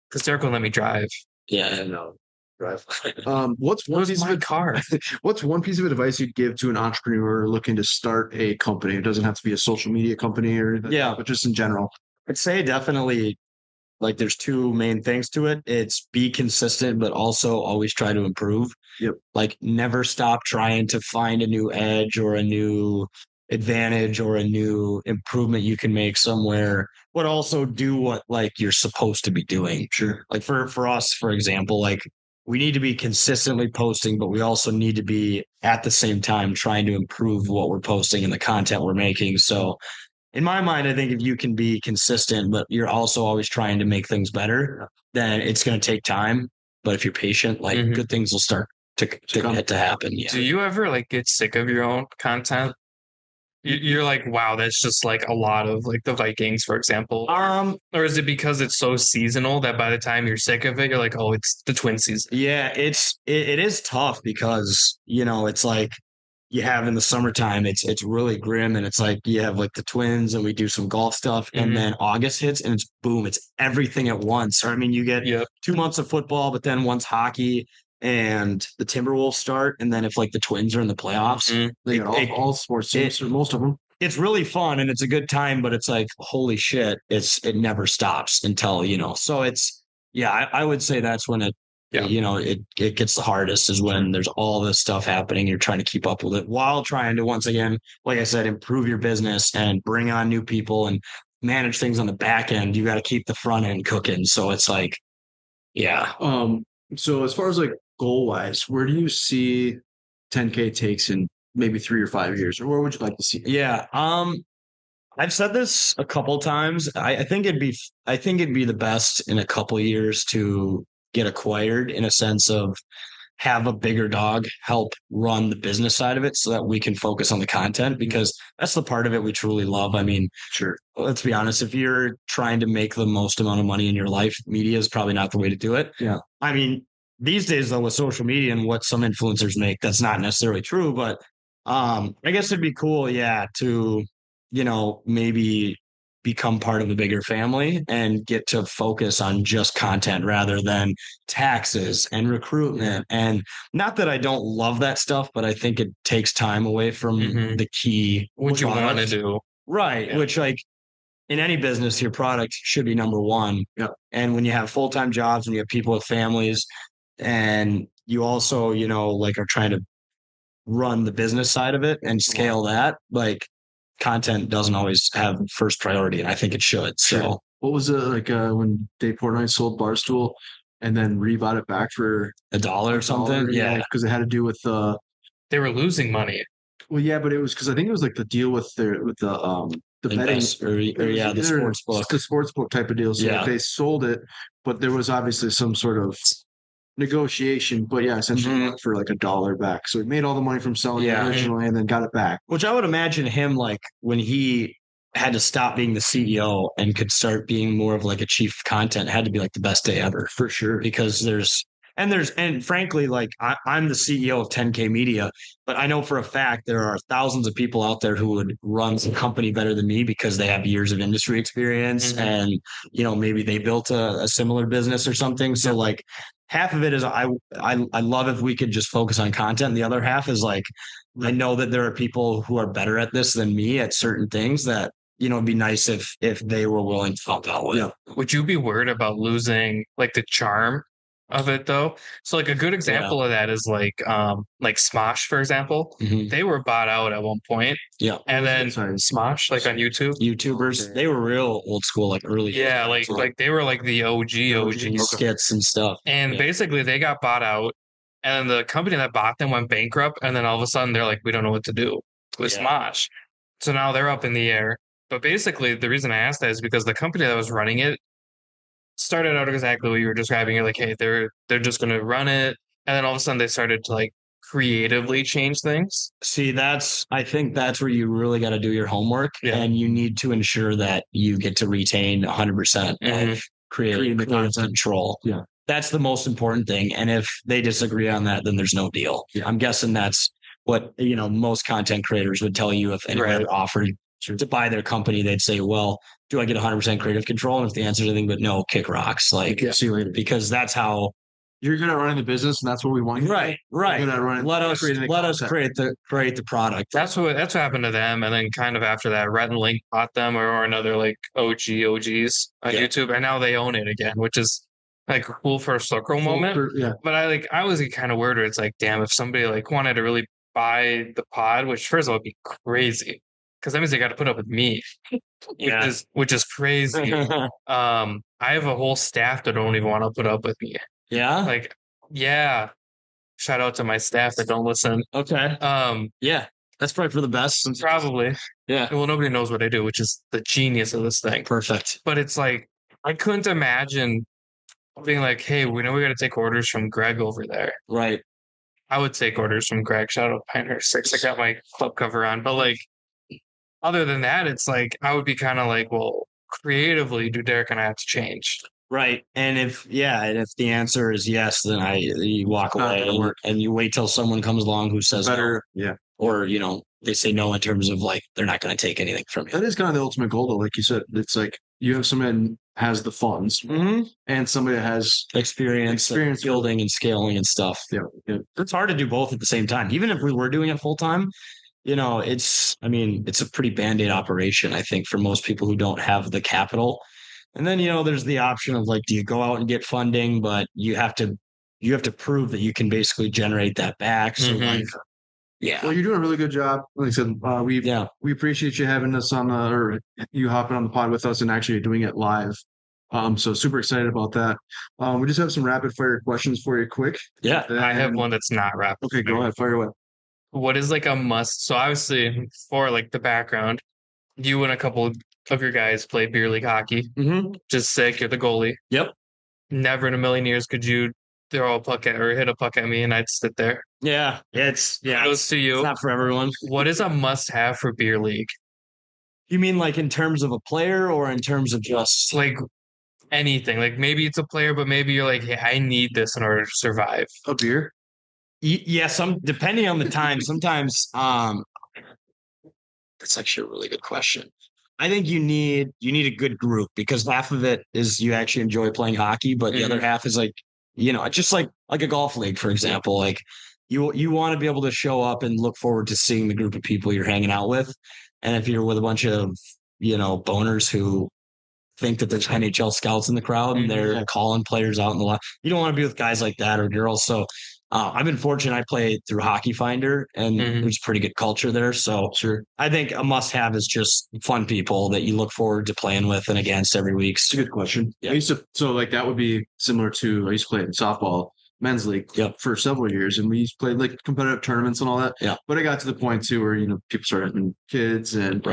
because Derek won't let me drive. Yeah. No. Drive. What's one Where's piece my of car? what's one piece of advice you'd give to an entrepreneur looking to start a company? It doesn't have to be a social media company or anything, Yeah. but just in general. I'd say definitely like there's two main things to it. It's be consistent, but also always try to improve. Yep. Like never stop trying to find a new edge or a new advantage or a new improvement you can make somewhere, but also do what like you're supposed to be doing. Sure. Like for us, for example, like we need to be consistently posting, but we also need to be at the same time trying to improve what we're posting and the content we're making. So in my mind, I think if you can be consistent, but you're also always trying to make things better, then it's going to take time. But if you're patient, like Mhm. good things will start to happen. Yeah. Do you ever like get sick of your own content? You're like, wow, that's just like a lot of like the Vikings, for example. Or is it because it's so seasonal that by the time you're sick of it, you're like, oh, it's the twin season? Yeah, it is tough because, it's like you have in the summertime, it's really grim, and it's like you have like the Twins and we do some golf stuff, and Mhm. then August hits and it's boom, it's everything at once. I mean, you get Yep. 2 months of football, but then once hockey and the Timberwolves start, and then if like the Twins are in the playoffs, Mhm. They got all sports teams, or most of them. it's really fun and it's a good time, but it's like, holy shit, it never stops until, so it's, yeah, I would say that's when Yeah. it gets the hardest, is when there's all this stuff happening. You're trying to keep up with it while trying to, once again, like I said, improve your business and bring on new people and manage things on the back end. You got to keep the front end cooking. So it's like, yeah. So as far as like goal wise, where do you see 10K takes in maybe 3 or 5 years, or where would you like to see it? Yeah. I've said this a couple times. I think it'd be the best in a couple years to get acquired, in a sense of have a bigger dog help run the business side of it so that we can focus on the content, because that's the part of it we truly love. I mean, Sure. let's be honest, if you're trying to make the most amount of money in your life, media is probably not the way to do it. Yeah. I mean, these days though, with social media and what some influencers make, that's not necessarily true, but I guess it'd be cool, yeah, to, maybe become part of a bigger family and get to focus on just content rather than taxes and recruitment. And not that I don't love that stuff, but I think it takes time away from Mhm. the key. What you want to product. do. Right. Yeah. Which, like, in any business, your product should be number one. Yep. And when you have full-time jobs and you have people with families, and you also, like, are trying to run the business side of it and scale that, like, content doesn't always have first priority, and I think it should. So What was it like when Dave Portnoy sold Barstool and then rebought it back for $1 or something. $1, Yeah. because it had to do with They were losing money. well, yeah, but it was because I think it was like the deal with the betting, Invest- or yeah, the sports book. the sports book type of deal. So Yeah. they sold it, but there was obviously some sort of negotiation. But yeah, essentially Mhm. went for like $1 back. So he made all the money from selling Yeah. it originally and then got it back. Which I would imagine him, like, when he had to stop being the CEO and could start being more of like a chief content, had to be like the best day ever, For sure. because and frankly, like, I'm the CEO of 10K Media, but I know for a fact there are thousands of people out there who would run some company better than me because they have years of industry experience, Mhm. and maybe they built a similar business or something. So like, half of it is I love if we could just focus on content. And the other half is like, I know that there are people who are better at this than me at certain things that, it'd be nice if they were willing to help out with. Yeah. Would you be worried about losing like the charm of it though? So like a good example of that is like Smosh, for example. Mhm. They were bought out at one point, Yeah. and then Sorry. Smosh, like on YouTube. YouTubers, Okay. they were real old school, like early. Yeah, like they were like the OGs. skits and stuff. And Yeah. basically they got bought out, and the company that bought them went bankrupt, and then all of a sudden they're like, we don't know what to do with Yeah. Smosh. So now they're up in the air. But basically the reason I asked that is because the company that was running it started out exactly what you were describing. You're like, hey, they're just gonna run it, and then all of a sudden they started to like creatively change things. See, I think that's where you really got to do your homework, Yeah. and you need to ensure that you get to retain 100% Mhm. of creating the content. control. Yeah. That's the most important thing. And if they disagree on that, then there's no deal. Yeah. I'm guessing that's what, most content creators would tell you if anybody Right. offered to buy their company. They'd say, well, do I get 100% creative control? And if the answer is anything but no, kick rocks. Like, See you later. because that's how. You're good at running the business, and that's what we want. You to Right. be. You're good at running. Let us creating the content. create the product. That's what happened to them, and then kind of after that, Rhett and Link bought them, or another like OGs on Yeah. YouTube, and now they own it again, which is like a cool first circle moment. Yeah. But I was kind of worried where it's like, damn, if somebody like wanted to really buy the pod, which first of all would be crazy, because that means they got to put up with me, Yeah. which is crazy. I have a whole staff that don't even want to put up with me. Yeah. Like, yeah. Shout out to my staff that don't listen. Okay. Yeah. That's probably for the best. Probably. Yeah. Well, nobody knows what I do, which is the genius of this thing. Perfect. But it's like, I couldn't imagine being like, hey, we know we got to take orders from Greg over there. Right. I would take orders from Greg. Shout out Pinehurst 6. I got my club cover on. But like, other than that, it's like, I would be kind of like, well, creatively, do Derek and I have to change? Right. And if the answer is yes, then you walk not away gonna work. and you wait till someone comes along who says Better. Yeah. or, they say no in terms of like, they're not going to take anything from you. That is kind of the ultimate goal, though. Like you said, it's like you have somebody that has the funds and somebody that has Experience building and scaling and stuff. yeah. It's hard to do both at the same time. Even if we were doing it full time, it's a pretty band-aid operation, I think, for most people who don't have the capital. And then, there's the option of like, do you go out and get funding, but you have to prove that you can basically generate that back. So like, yeah. Well, you're doing a really good job. Like I said, we appreciate you having us on or you hopping on the pod with us and actually doing it live. So super excited about that. We just have some rapid fire questions for you quick. Yeah. I have one that's not rapid. Okay, go ahead, fire away. What is like a must? So obviously, for like the background, you and a couple of your guys play beer league hockey. Just sick. You're the goalie. Yep. Never in a million years could you throw a puck at or hit a puck at me and I'd sit there. Yeah. Goes to you. It's not for everyone. What is a must have for beer league? You mean like in terms of a player or in terms of just Like anything. Like maybe it's a player, but maybe you're like, hey, I need this in order to survive. A beer? Yeah, depending on the time, sometimes that's actually a really good question. I think you need a good group because half of it is you actually enjoy playing hockey, but the other half is like, just like a golf league, for example. Like you want to be able to show up and look forward to seeing the group of people you're hanging out with. And if you're with a bunch of, boners who think that there's NHL scouts in the crowd and they're calling players out in the lot, you don't want to be with guys like that or girls. So I've been fortunate. I played through Hockey Finder and there's pretty good culture there. So sure. I think a must have is just fun people that you look forward to playing with and against every week. It's a good question. Yeah. So like that would be similar to, I used to play in softball, men's league for several years. And we used to play like competitive tournaments and all that. Yeah. But I got to the point too where, people started having kids and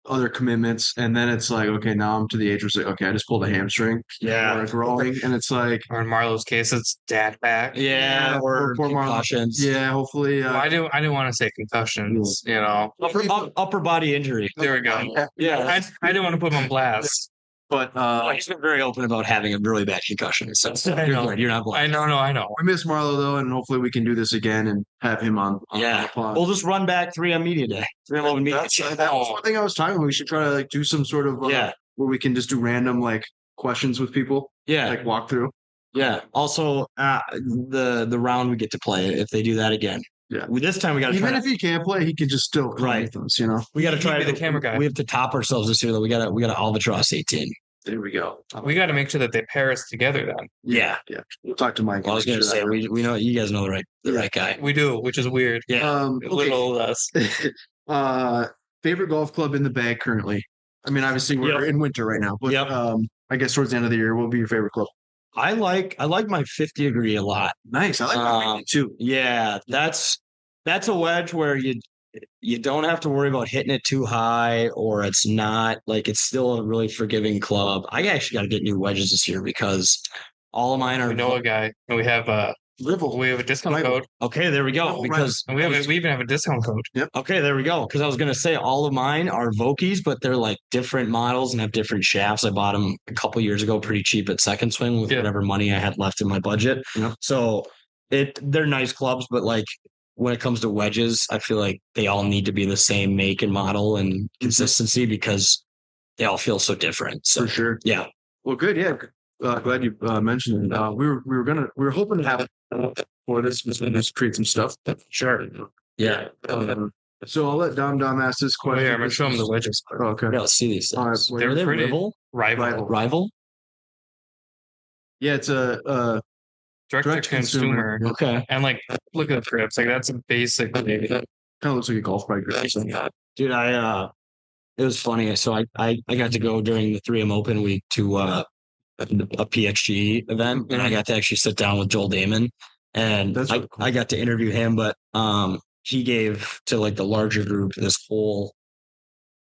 other commitments. And then it's like, okay, now I'm to the age where it's like, okay, I just pulled a hamstring. Yeah. Or growing. And it's like, or in Marlowe's case, it's dad back. Yeah. Or concussions. Yeah. Hopefully. Well, I didn't want to say concussions, Upper body injury. There we go. Yeah. I didn't want to put him on blast. But he's been very open about having a really bad concussion. So you're not blind. I know. We miss Marlo though, and hopefully we can do this again and have him on the pod. We'll just run back 3M Media Day. 3M Media Day. That was one thing I was talking about. We should try to like do some sort of where we can just do random like questions with people. Yeah. Like walk through. Yeah. Also, the round we get to play if they do that again. Yeah. This time we got to even if he can't play, he could just still come with us. We got to try the camera guy. We have to top ourselves this year though. We got to Albatross 18. There we go. We got to make sure that they pair us together then. Yeah. We'll talk to Mike. Well, I was going to say we know you guys know the right guy. We do, which is weird. Yeah. A little less. Favorite golf club in the bag currently? I mean, obviously we're in winter right now, but I guess towards the end of the year, what will be your favorite club? I like my 50 degree a lot. Nice. I like my 50 too. Yeah, that's a wedge where you don't have to worry about hitting it too high, or it's not like it's still a really forgiving club. I actually got to get new wedges this year because all of mine are. We know a guy, and we have a discount code. Okay, there we go. Because we even have a discount code. Yep. Okay, there we go. Because I was gonna say all of mine are Vokies, but they're like different models and have different shafts. I bought them a couple years ago, pretty cheap at Second Swing with whatever money I had left in my budget. Yep. So they're nice clubs, but like. When it comes to wedges, I feel like they all need to be the same make and model and consistency because they all feel so different. So, for sure. Yeah. Well, good. Yeah. Glad you mentioned it. We were hoping to have for this. Just create some stuff. Sure. Yeah. So I'll let Dom ask this question. I'm gonna show him the wedges. Oh, okay. Yeah, let's see these things. All right, They're pretty. Rival. Yeah, it's a direct to consumer. Okay. And like, look at the grips. Like that's a basic. Kind of looks like a golf bike grip. Dude, it was funny. So I got to go during the 3M Open week to a PXG event, and I got to actually sit down with Joel Damon, and I got to interview him. But he gave to like the larger group this whole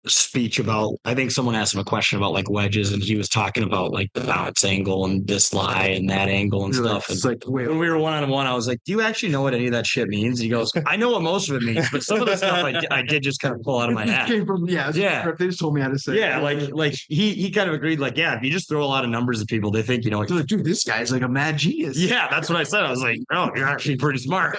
speech about, I think someone asked him a question about like wedges, and he was talking about like the bounce angle and this lie and that angle and You're like, stuff. And it's like, wait, when we were one-on-one, I was like, do you actually know what any of that shit means? He goes, I know what most of it means, but some of the stuff I did just kind of pull out of my it just hat. came from, yeah, Yeah. they just told me how to say Yeah, it. like he kind of agreed, like, yeah, if you just throw a lot of numbers at people, they think, They're like, dude, this guy's like a mad genius. yeah, that's what I said. I was like, oh, you're actually pretty smart.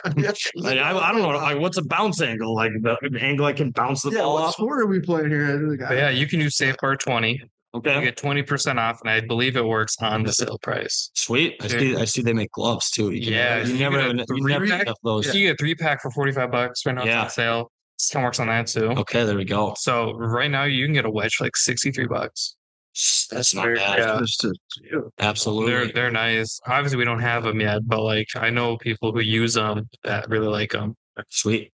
Like, I don't know, like, what's a bounce angle? Like the angle I can bounce the Yeah, ball what off. sport are we playing here? Like, But yeah, you can use Safeguard 20. You Okay, get 20% off, and I believe it works on the sale price. sweet. I see they make gloves too. Yeah, you you never get a have, you never three-pack? have those. So you get a 3-pack for $45 right now. Yeah. It's on sale. Still works on that too. Okay, there we go. So right now you can get a wedge for like $63. That's not Very- bad. yeah. just to, Absolutely. They're nice. Obviously, we don't have them yet, but like I know people who use them that really like them. Sweet.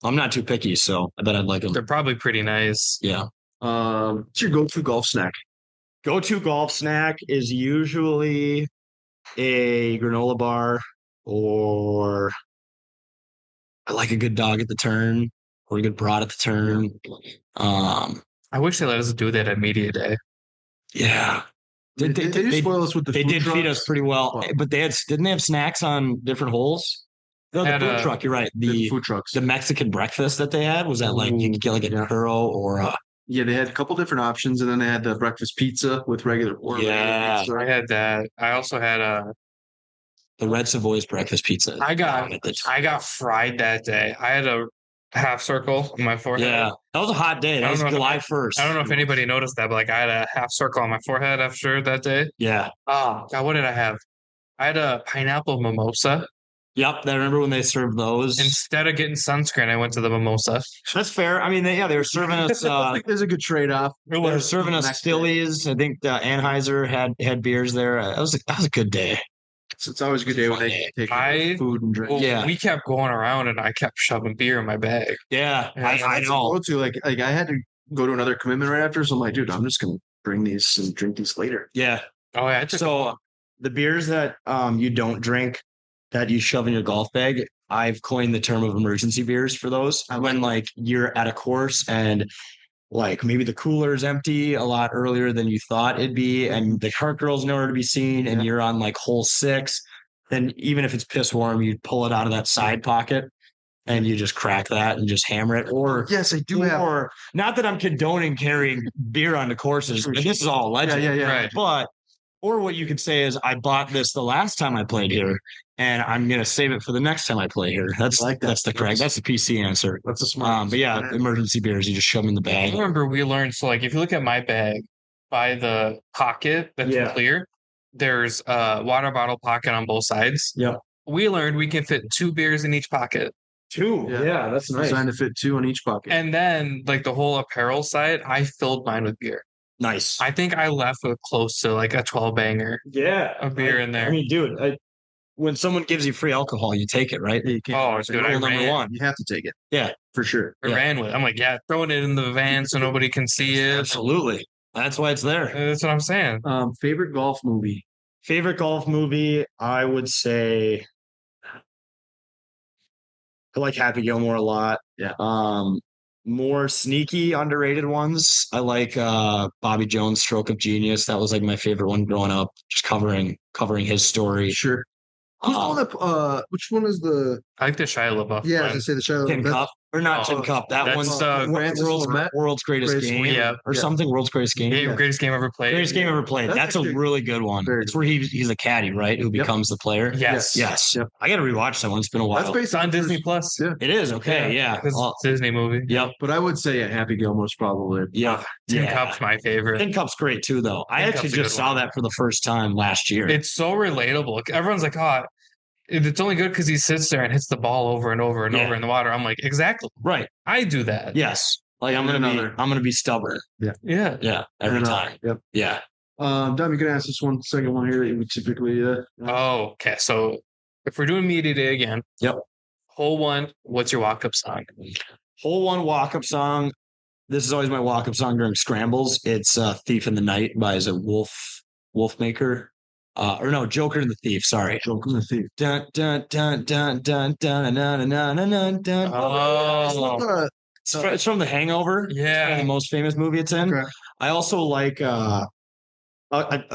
I'm not too picky, so I bet I'd like them. They're probably pretty nice. Yeah. what's your go-to golf snack? Go-to golf snack is usually a granola bar, or I like a good dog at the turn, or a good broad at the turn. I wish they let us do that at media day. Yeah. They do spoil us with the They food did feed trucks. us pretty well, Well, but didn't they have snacks on different holes? No, the Had food a- truck. You're right. the food trucks. The Mexican breakfast that they had, was that like you could get like a Yeah. churro or a Yeah, they had a couple different options, and then they had the breakfast pizza with regular. Yeah. pizza. I had that. I also had the Red Savoy's breakfast pizza. I got At the- I got fried that day. I had a half circle on my forehead. Yeah, that was a hot day. I That don't was know if- July 1st. I don't know if anybody noticed that, but like I had a half circle on my forehead after that day. Yeah. Oh God, what did I have? I had a pineapple mimosa. Yep. I remember when they served those. Instead of getting sunscreen, I went to the mimosa. That's fair. I mean, they were serving us. I think there's a good trade-off. It They were was serving us Next day. Stillies. I think Anheuser had beers there. That was a good day. It's always a good day when they take I- food and drink. well, Yeah. we kept going around and I kept shoving beer in my bag. Yeah, Yeah, I That's a know. go-to. Like I had to go to another commitment right after, so I'm like, dude, I'm just gonna bring these and drink these later. Yeah. Oh yeah, I took So the beers that you don't drink, that you shove in your golf bag, I've coined the term of emergency beers for those. When like you're at a course and like maybe the cooler is empty a lot earlier than you thought it'd be, and the cart girl's nowhere to be seen, and you're on like hole 6, then even if it's piss warm, you pull it out of that side pocket and you just crack that and just hammer it. Or Yes, I do have. or not that I'm condoning carrying beer onto courses. Sure, This is all Yeah, legend. yeah, yeah. Right. But or what you could say is, I bought this the last time I played here, and I'm gonna save it for the next time I play here. That's I like that. that's the correct. That's the PC answer. That's a smart. But yeah, emergency beers, you just shove them in the I bag. remember we learned, so like if you look at my bag by the pocket that's Yeah. clear, there's a water bottle pocket on both sides. Yep. We learned we can fit 2 beers in each pocket. 2. Yeah. That's designed to fit 2 on each pocket. And then like the whole apparel side, I filled mine with beer. Nice. I think I left with close to like a 12 banger Yeah, of beer in there. I mean, dude, when someone gives you free alcohol, you take it, right? Yeah, you can't. Oh, dude, I Rule number ran. 1. You have to take it. Yeah. For sure. I Yeah. ran with it. I'm like, yeah, throwing it in the van so nobody can see it. Absolutely. That's why it's there. That's what I'm saying. Favorite golf movie? Favorite golf movie, I would say I like Happy Gilmore a lot. Yeah. More sneaky, underrated ones. I like Bobby Jones' Stroke of Genius. That was like my favorite one growing up, just covering his story. Sure. Who's the one that, which one is the? I like the Shia LaBeouf. Yeah, I was one. gonna say the show. Tin Cup. Or not Tin Oh, Cup. That that's, one's Francis Lamette? World's Greatest Greatest Game. Game. Yeah. Or Yeah. something. World's Greatest Game. Yeah, greatest game ever played. Greatest game ever played. That's That's a actually really good one. very It's where he's a caddy, right? Who becomes the player. Yes. Yes. Yep. I got to rewatch that one. It's been a while. That's based It's on Disney Plus. Yeah. It is. Okay. Yeah. It's Well, a Disney movie. yep. But I would say Happy Gilmore's probably. Yeah. Tin Yeah. Cup's my favorite. Tin Cup's great too, though. I Tin actually Cup's a just good saw one. that for the first time last year. It's so relatable. Everyone's like, oh, it's only good because he sits there and hits the ball over and over and Yeah. over in the water. I'm like, exactly. right. I do that. Yes. Like I'm And gonna be stubborn. Yeah. Yeah. Every And, time. Yep. Yeah. Dom, you can ask this second one here that you would typically. Oh, okay. So if we're doing media day again, Yep. Hole 1, what's your walk-up song? Hole 1 walk-up song. This is always my walk-up song during scrambles. It's "Thief in the Night" by Wolfmaker. Or no, Joker and the Thief. Sorry. Joker and the Thief. Dun dun dun dun dun dun dun dun dun dun dun. Oh, It's from The Hangover. Yeah. The most famous movie it's in. Okay. I also like a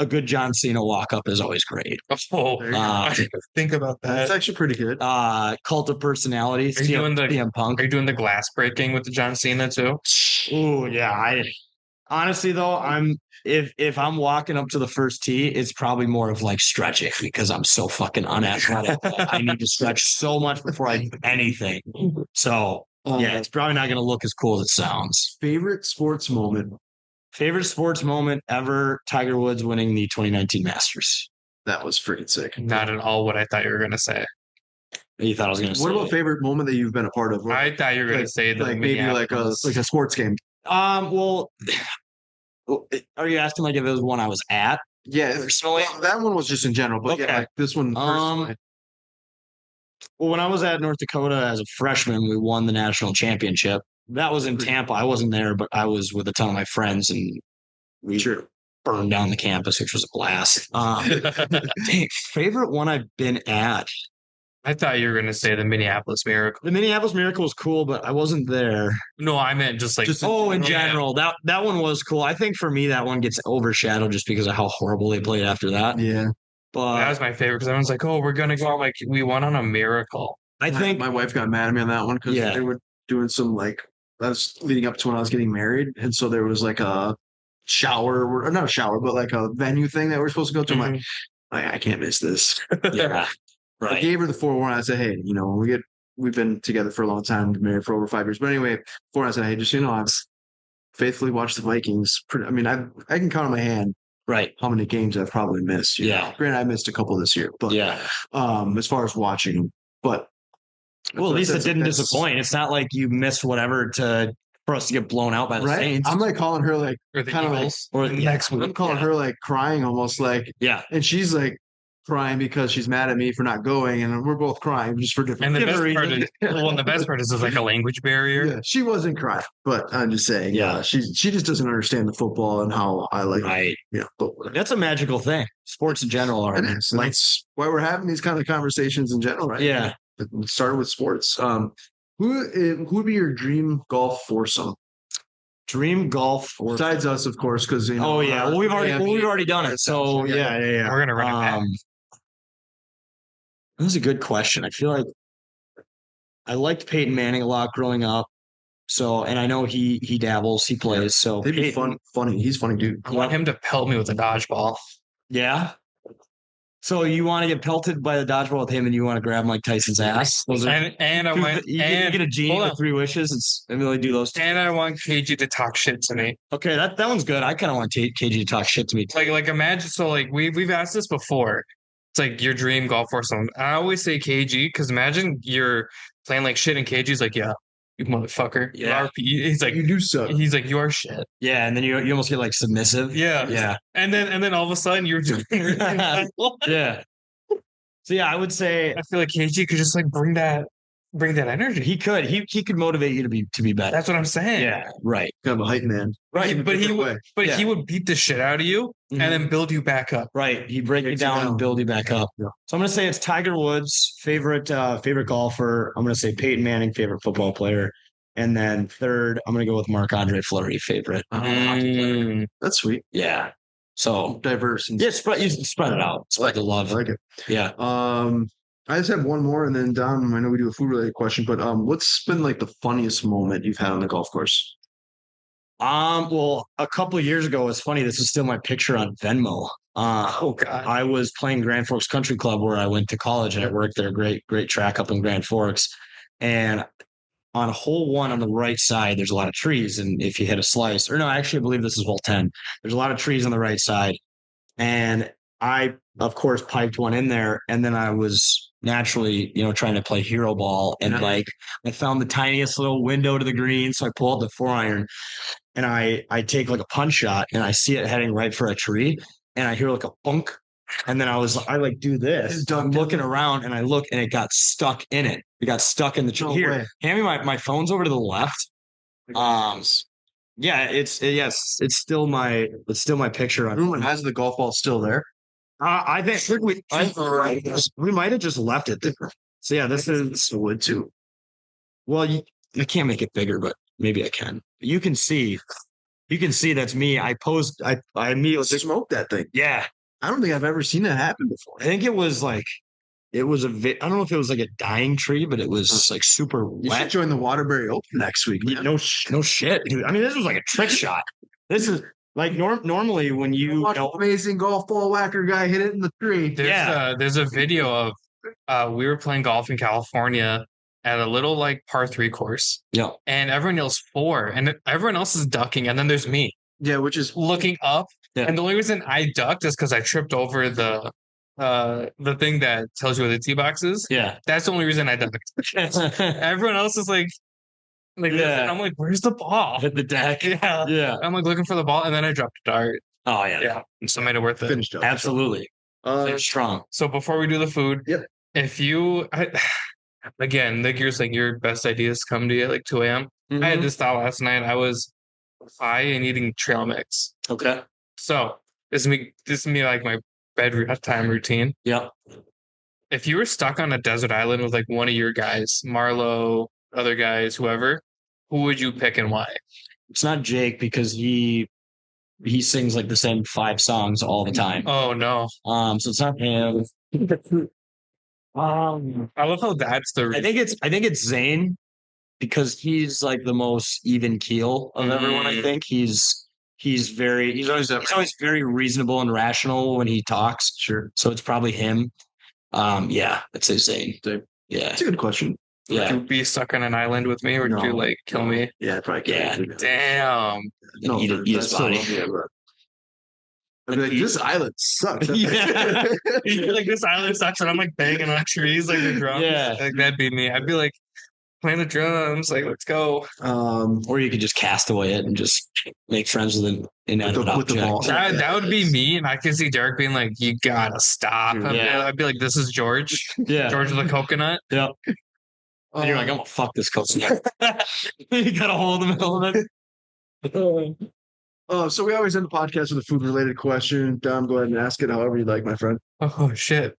good John Cena walk up is always great. Oh, There you go. I didn't think about That's that. actually pretty good. Cult of Personality. Are you doing the- CM Punk? Are you doing the glass breaking with the John Cena too? Oh yeah. I honestly though, if I'm walking up to the first tee, it's probably more of like stretching because I'm so fucking unathletic. I need to stretch so much before I do anything. So yeah, it's probably not gonna look as cool as it sounds. Favorite sports moment. Favorite sports moment ever: Tiger Woods winning the 2019 Masters. That was freaking sick. Not at all what I thought you were gonna say. You thought I was gonna say? What about favorite moment that you've been a part of? I thought you were gonna say the like maybe like a sports game. Well, are you asking like if it was one I was at? Yeah, Personally? well, that one was just in general, but yeah, Okay. like this one. Personally. Well, when I was at North Dakota as a freshman, we won the national championship. That was in Tampa. I wasn't there, but I was with a ton of my friends, and we burned down the campus, which was a blast. Dang, favorite one I've been at. I thought you were gonna say the Minneapolis Miracle. The Minneapolis Miracle was cool, but I wasn't there. No, I meant just like Just In general, that one was cool. I think for me, that one gets overshadowed just because of how horrible they played after that. Yeah, that But was my favorite because everyone's like, "Oh, we're gonna go out like we won on a miracle." I think my wife got mad at me on that one because Yeah. they were doing some like that was leading up to when I was getting married, and so there was like a shower, or not a shower, but like a venue thing that we're supposed to go to. I'm like, I can't miss this. yeah, I right. gave her the forewarning. I said, hey, we've been together for a long time, married for over 5 years. But anyway, before I said, hey, just I've faithfully watched the Vikings. I mean, I can count on my hand Right. how many games I've probably missed. Yeah. Granted, I missed a couple this year, but Yeah. as far as watching them, but Well, at least it didn't that's- disappoint. It's not like you missed whatever for us to get blown out by the right. Saints. I'm like calling her like Or the kind of like, Eagles. Or next I'm week. calling her like crying almost like, yeah. and she's like crying because she's mad at me for not going, and we're both crying just for different. And the best different part is, well, and the best part is there's like a language barrier. Yeah, she wasn't crying, but I'm just saying, Yeah. she just doesn't understand the football and how I like, Right. but That's a magical thing. Sports in general are. it is. And that's why we're having these kind of conversations in general, right? Yeah. It started with sports. Who would be your dream golf foursome Dream golf. besides us, of course? Because Oh yeah. Well, we've already done it. So yeah. We're gonna run it back. That was a good question. I feel like I liked Peyton Manning a lot growing up. So, and I know he dabbles, he plays. So they'd be Peyton- funny. He's a funny dude. I want him to pelt me with a dodgeball. Yeah. So you want to get pelted by the dodgeball with him, and you want to grab Mike Tyson's ass. Those are And I want you get a genie hold with on. 3 wishes. And really do those. And I want KG to talk shit to me. Okay, that one's good. I kind of want KG to talk shit to me. Like imagine. So like we've asked this before. It's like your dream golf foursome. I always say KG because imagine you're playing like shit and KG's like, yeah, you motherfucker. Yeah. RP. He's like, You do suck. he's like, you are shit. Yeah, and then you almost get like submissive. Yeah. Yeah. And then all of a sudden you're doing. Yeah. So yeah, I would say I feel like KG could just like bring that energy. he could. He could motivate you to be better. That's what I'm saying. Yeah. Right. Kind of a hype man. Right. But he Different way. would. But Yeah. he would beat the shit out of you Mhm. and then build you back up. Right. He'd break you Breaks you down down. and build you back up. Yeah. So I'm gonna say it's Tiger Woods, favorite golfer. I'm gonna say Peyton Manning, favorite football player. And then third, I'm gonna go with Marc Andre Fleury, favorite hockey player. Mm. That's sweet. Yeah. So Diverse. And yeah, you spread it out. Spread the love. I like it. Yeah. I just have one more, and then Don. I know we do a food related question, but what's been like the funniest moment you've had on the golf course? Well, a couple of years ago, it's funny. This is still my picture on Venmo. Oh God. I was playing Grand Forks Country Club where I went to college and I worked there. Great track up in Grand Forks. And on hole 1 on the right side, there's a lot of trees. And if you hit a slice, or no, actually, I believe this is hole 10. There's a lot of trees on the right side. And I, of course, piped one in there. And then I was naturally, trying to play hero ball. And Yeah. I found the tiniest little window to the green. So I pull out the 4-iron and I take like a punch shot and I see it heading right for a tree. And I hear like a bunk. And then I like do this. I'm looking around and I look and it got stuck in it. It got stuck in the tree. No Here, way. hand me my phone's over to the left. Yeah, it's still my picture on. Ruben, has the golf ball still there? I think we might have just left it there. So yeah, this is The wood too. well, I can't make it bigger, but maybe I can. You can see that's me. I immediately Smoke that thing. yeah. I don't think I've ever seen that happen before. I think it was like I don't know if it was like a dying tree, but it was like super You should wet. join the Waterbury Open next week. Man. No shit, dude. I mean, this was like a trick shot. This is like normally when you Watch amazing golf ball whacker guy hit it in the tree. There's a video of we were playing golf in California at a little like par 3 course, yeah. and everyone yells 4, and everyone else is ducking, and then there's me Yeah, which is looking up, Yeah. and the only reason I ducked is because I tripped over the thing that tells you where the tee box is. Yeah. That's the only reason I ducked. Everyone else is like this, Yeah. and I'm like, where's the ball? Hit the deck. Yeah. Yeah. I'm like looking for the ball, and then I dropped a dart. Oh yeah. Yeah, so made it worth it. finished up. Absolutely. It's strong. So before we do the food, Yep. if again, Nick, you're saying your best ideas come to you at like 2 a.m. I had Mhm. this thought last night. I was high and eating trail mix. Okay. So this is me like my bedtime routine. Yep. If you were stuck on a desert island with like one of your guys, Marlo, other guys, whoever, who would you pick and why? It's not Jake because he sings like the same 5 songs all the time. Oh no. So it's not him. I love how that's the I think it's Zane because he's like the most even keel of everyone. I think he's always very reasonable and rational when he talks. Sure. So it's probably him. Yeah, I'd say Zane. Yeah, That's a good question. Would yeah, you be stuck on an island with me, or would you No. like kill me? Yeah, I probably Yeah. can't. Damn. and eat his body. I'd be like, this island sucks. Yeah. Like this island sucks, and I'm like banging on trees like the drums. Yeah. Like that'd be me. I'd be like playing the drums, like let's go. Or you could just cast away it and just make friends with an inanimate With the ball. object. That would be me, and I can see Derek being like, "You gotta stop." Yeah. I'd be like, "This is George, Yeah, George the coconut." yeah. And you're like, I'm gonna fuck this coconut. You got a hole in the middle of it. So we always end the podcast with a food related question. Dom, go ahead and ask it however you like, my friend. Oh shit!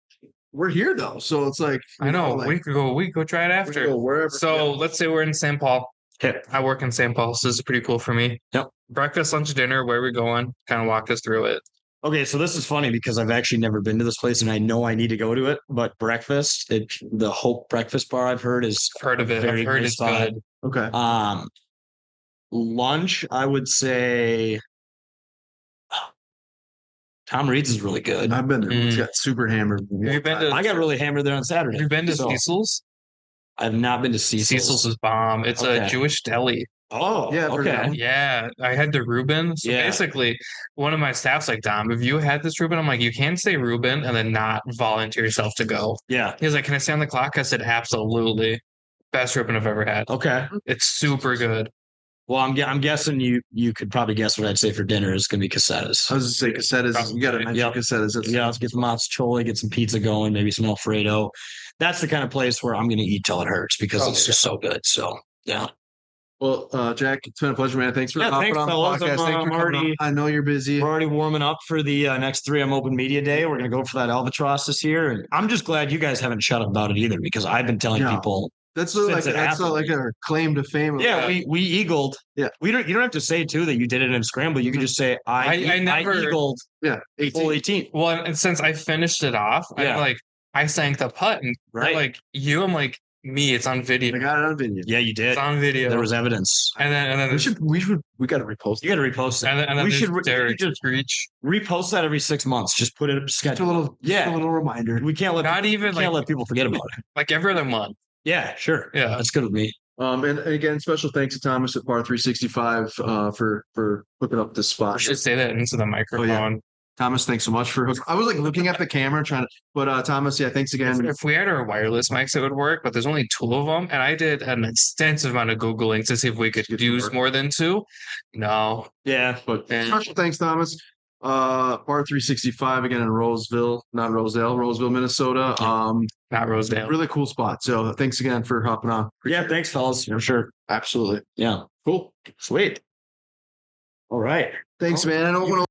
We're here though, so it's like I know. like, We could go try it we after. can go wherever. So let's say we're in St. Paul. Okay. I work in St. Paul, so this is pretty cool for me. Yep. Breakfast, lunch, dinner. Where are we going? Kind of walk us through it. Okay, so this is funny because I've actually never been to this place and I know I need to go to it. But breakfast, the Hope Breakfast Bar I've heard is Heard of it? very I've heard good it's spot. good. Okay. Lunch, I would say Tom Reed's is really good. I've been there. It's got super hammered. Have you been to? I got really hammered there on Saturday. Have you been to So, Cecil's? I've not been to Cecil's. Cecil's is bomb. It's a Okay. Jewish deli. Oh, Yeah, I've heard okay. that. Yeah, I had the Reuben. So Yeah. basically, one of my staff's like, Dom, if you had this Reuben, I'm like, you can't say Reuben and then not volunteer yourself to go. Yeah. He was like, can I stay on the clock? I said, absolutely. Best Reuben I've ever had. Okay. It's super good. Well, I'm guessing you could probably guess what I'd say for dinner is going to be cassettes. I was just say cassettes. You got to mention Yep. cassettes. That's, Yeah, let's get some mozzarella, get some pizza going, maybe some Alfredo. That's the kind of place where I'm going to eat till it hurts because it's just so good. So, yeah. Well, Jack, it's been a pleasure, man. Thanks for Yeah, hopping thanks, on the fellas. podcast. Thanks for I'm coming already- on. I know you're busy. We're already warming up for the next 3M Open Media Day. We're going to go for that Albatross this year. And I'm just glad you guys haven't shut up about it either because I've been telling Yeah. people. That's Since like it that's happened. like a claim to fame. Yeah, we eagled. Yeah. You don't have to say too that you did it in Scramble. You can just say I never- eagled Yeah, full 18. Well, and since I finished it off, Yeah. I'm like, I sank the putt. And they're Right. like, you, I'm like, me, it's on video. I got it on video. Yeah, you did. It's on video. There was evidence. and then We got to repost. You got to repost it. and then we there's should Derek just Screech. repost that every 6 months. Just put it Just a little, Yeah. a little reminder. We can't let Not even can't like let people forget about it. like every other month. Yeah, sure. Yeah. That's good with me. And again, special thanks to Thomas at Bar 365 for hooking up this I spot. should say that into the microphone. Thomas, thanks so much for hooking. I was like looking at the camera trying to, but Thomas, yeah, thanks again. If we had our wireless mics, it would work, but there's only 2 of them. And I did an extensive amount of Googling to see if we could Get to use work. more than 2. No. Yeah. But And- special thanks, Thomas. Bar 365 again in Roseville, not Rosedale, Roseville, Minnesota. Not Rosedale. Really cool spot. So thanks again for hopping on. Yeah, thanks, fellas. For sure. Absolutely. Yeah. Cool. Sweet. All right. Thanks, man. I don't want to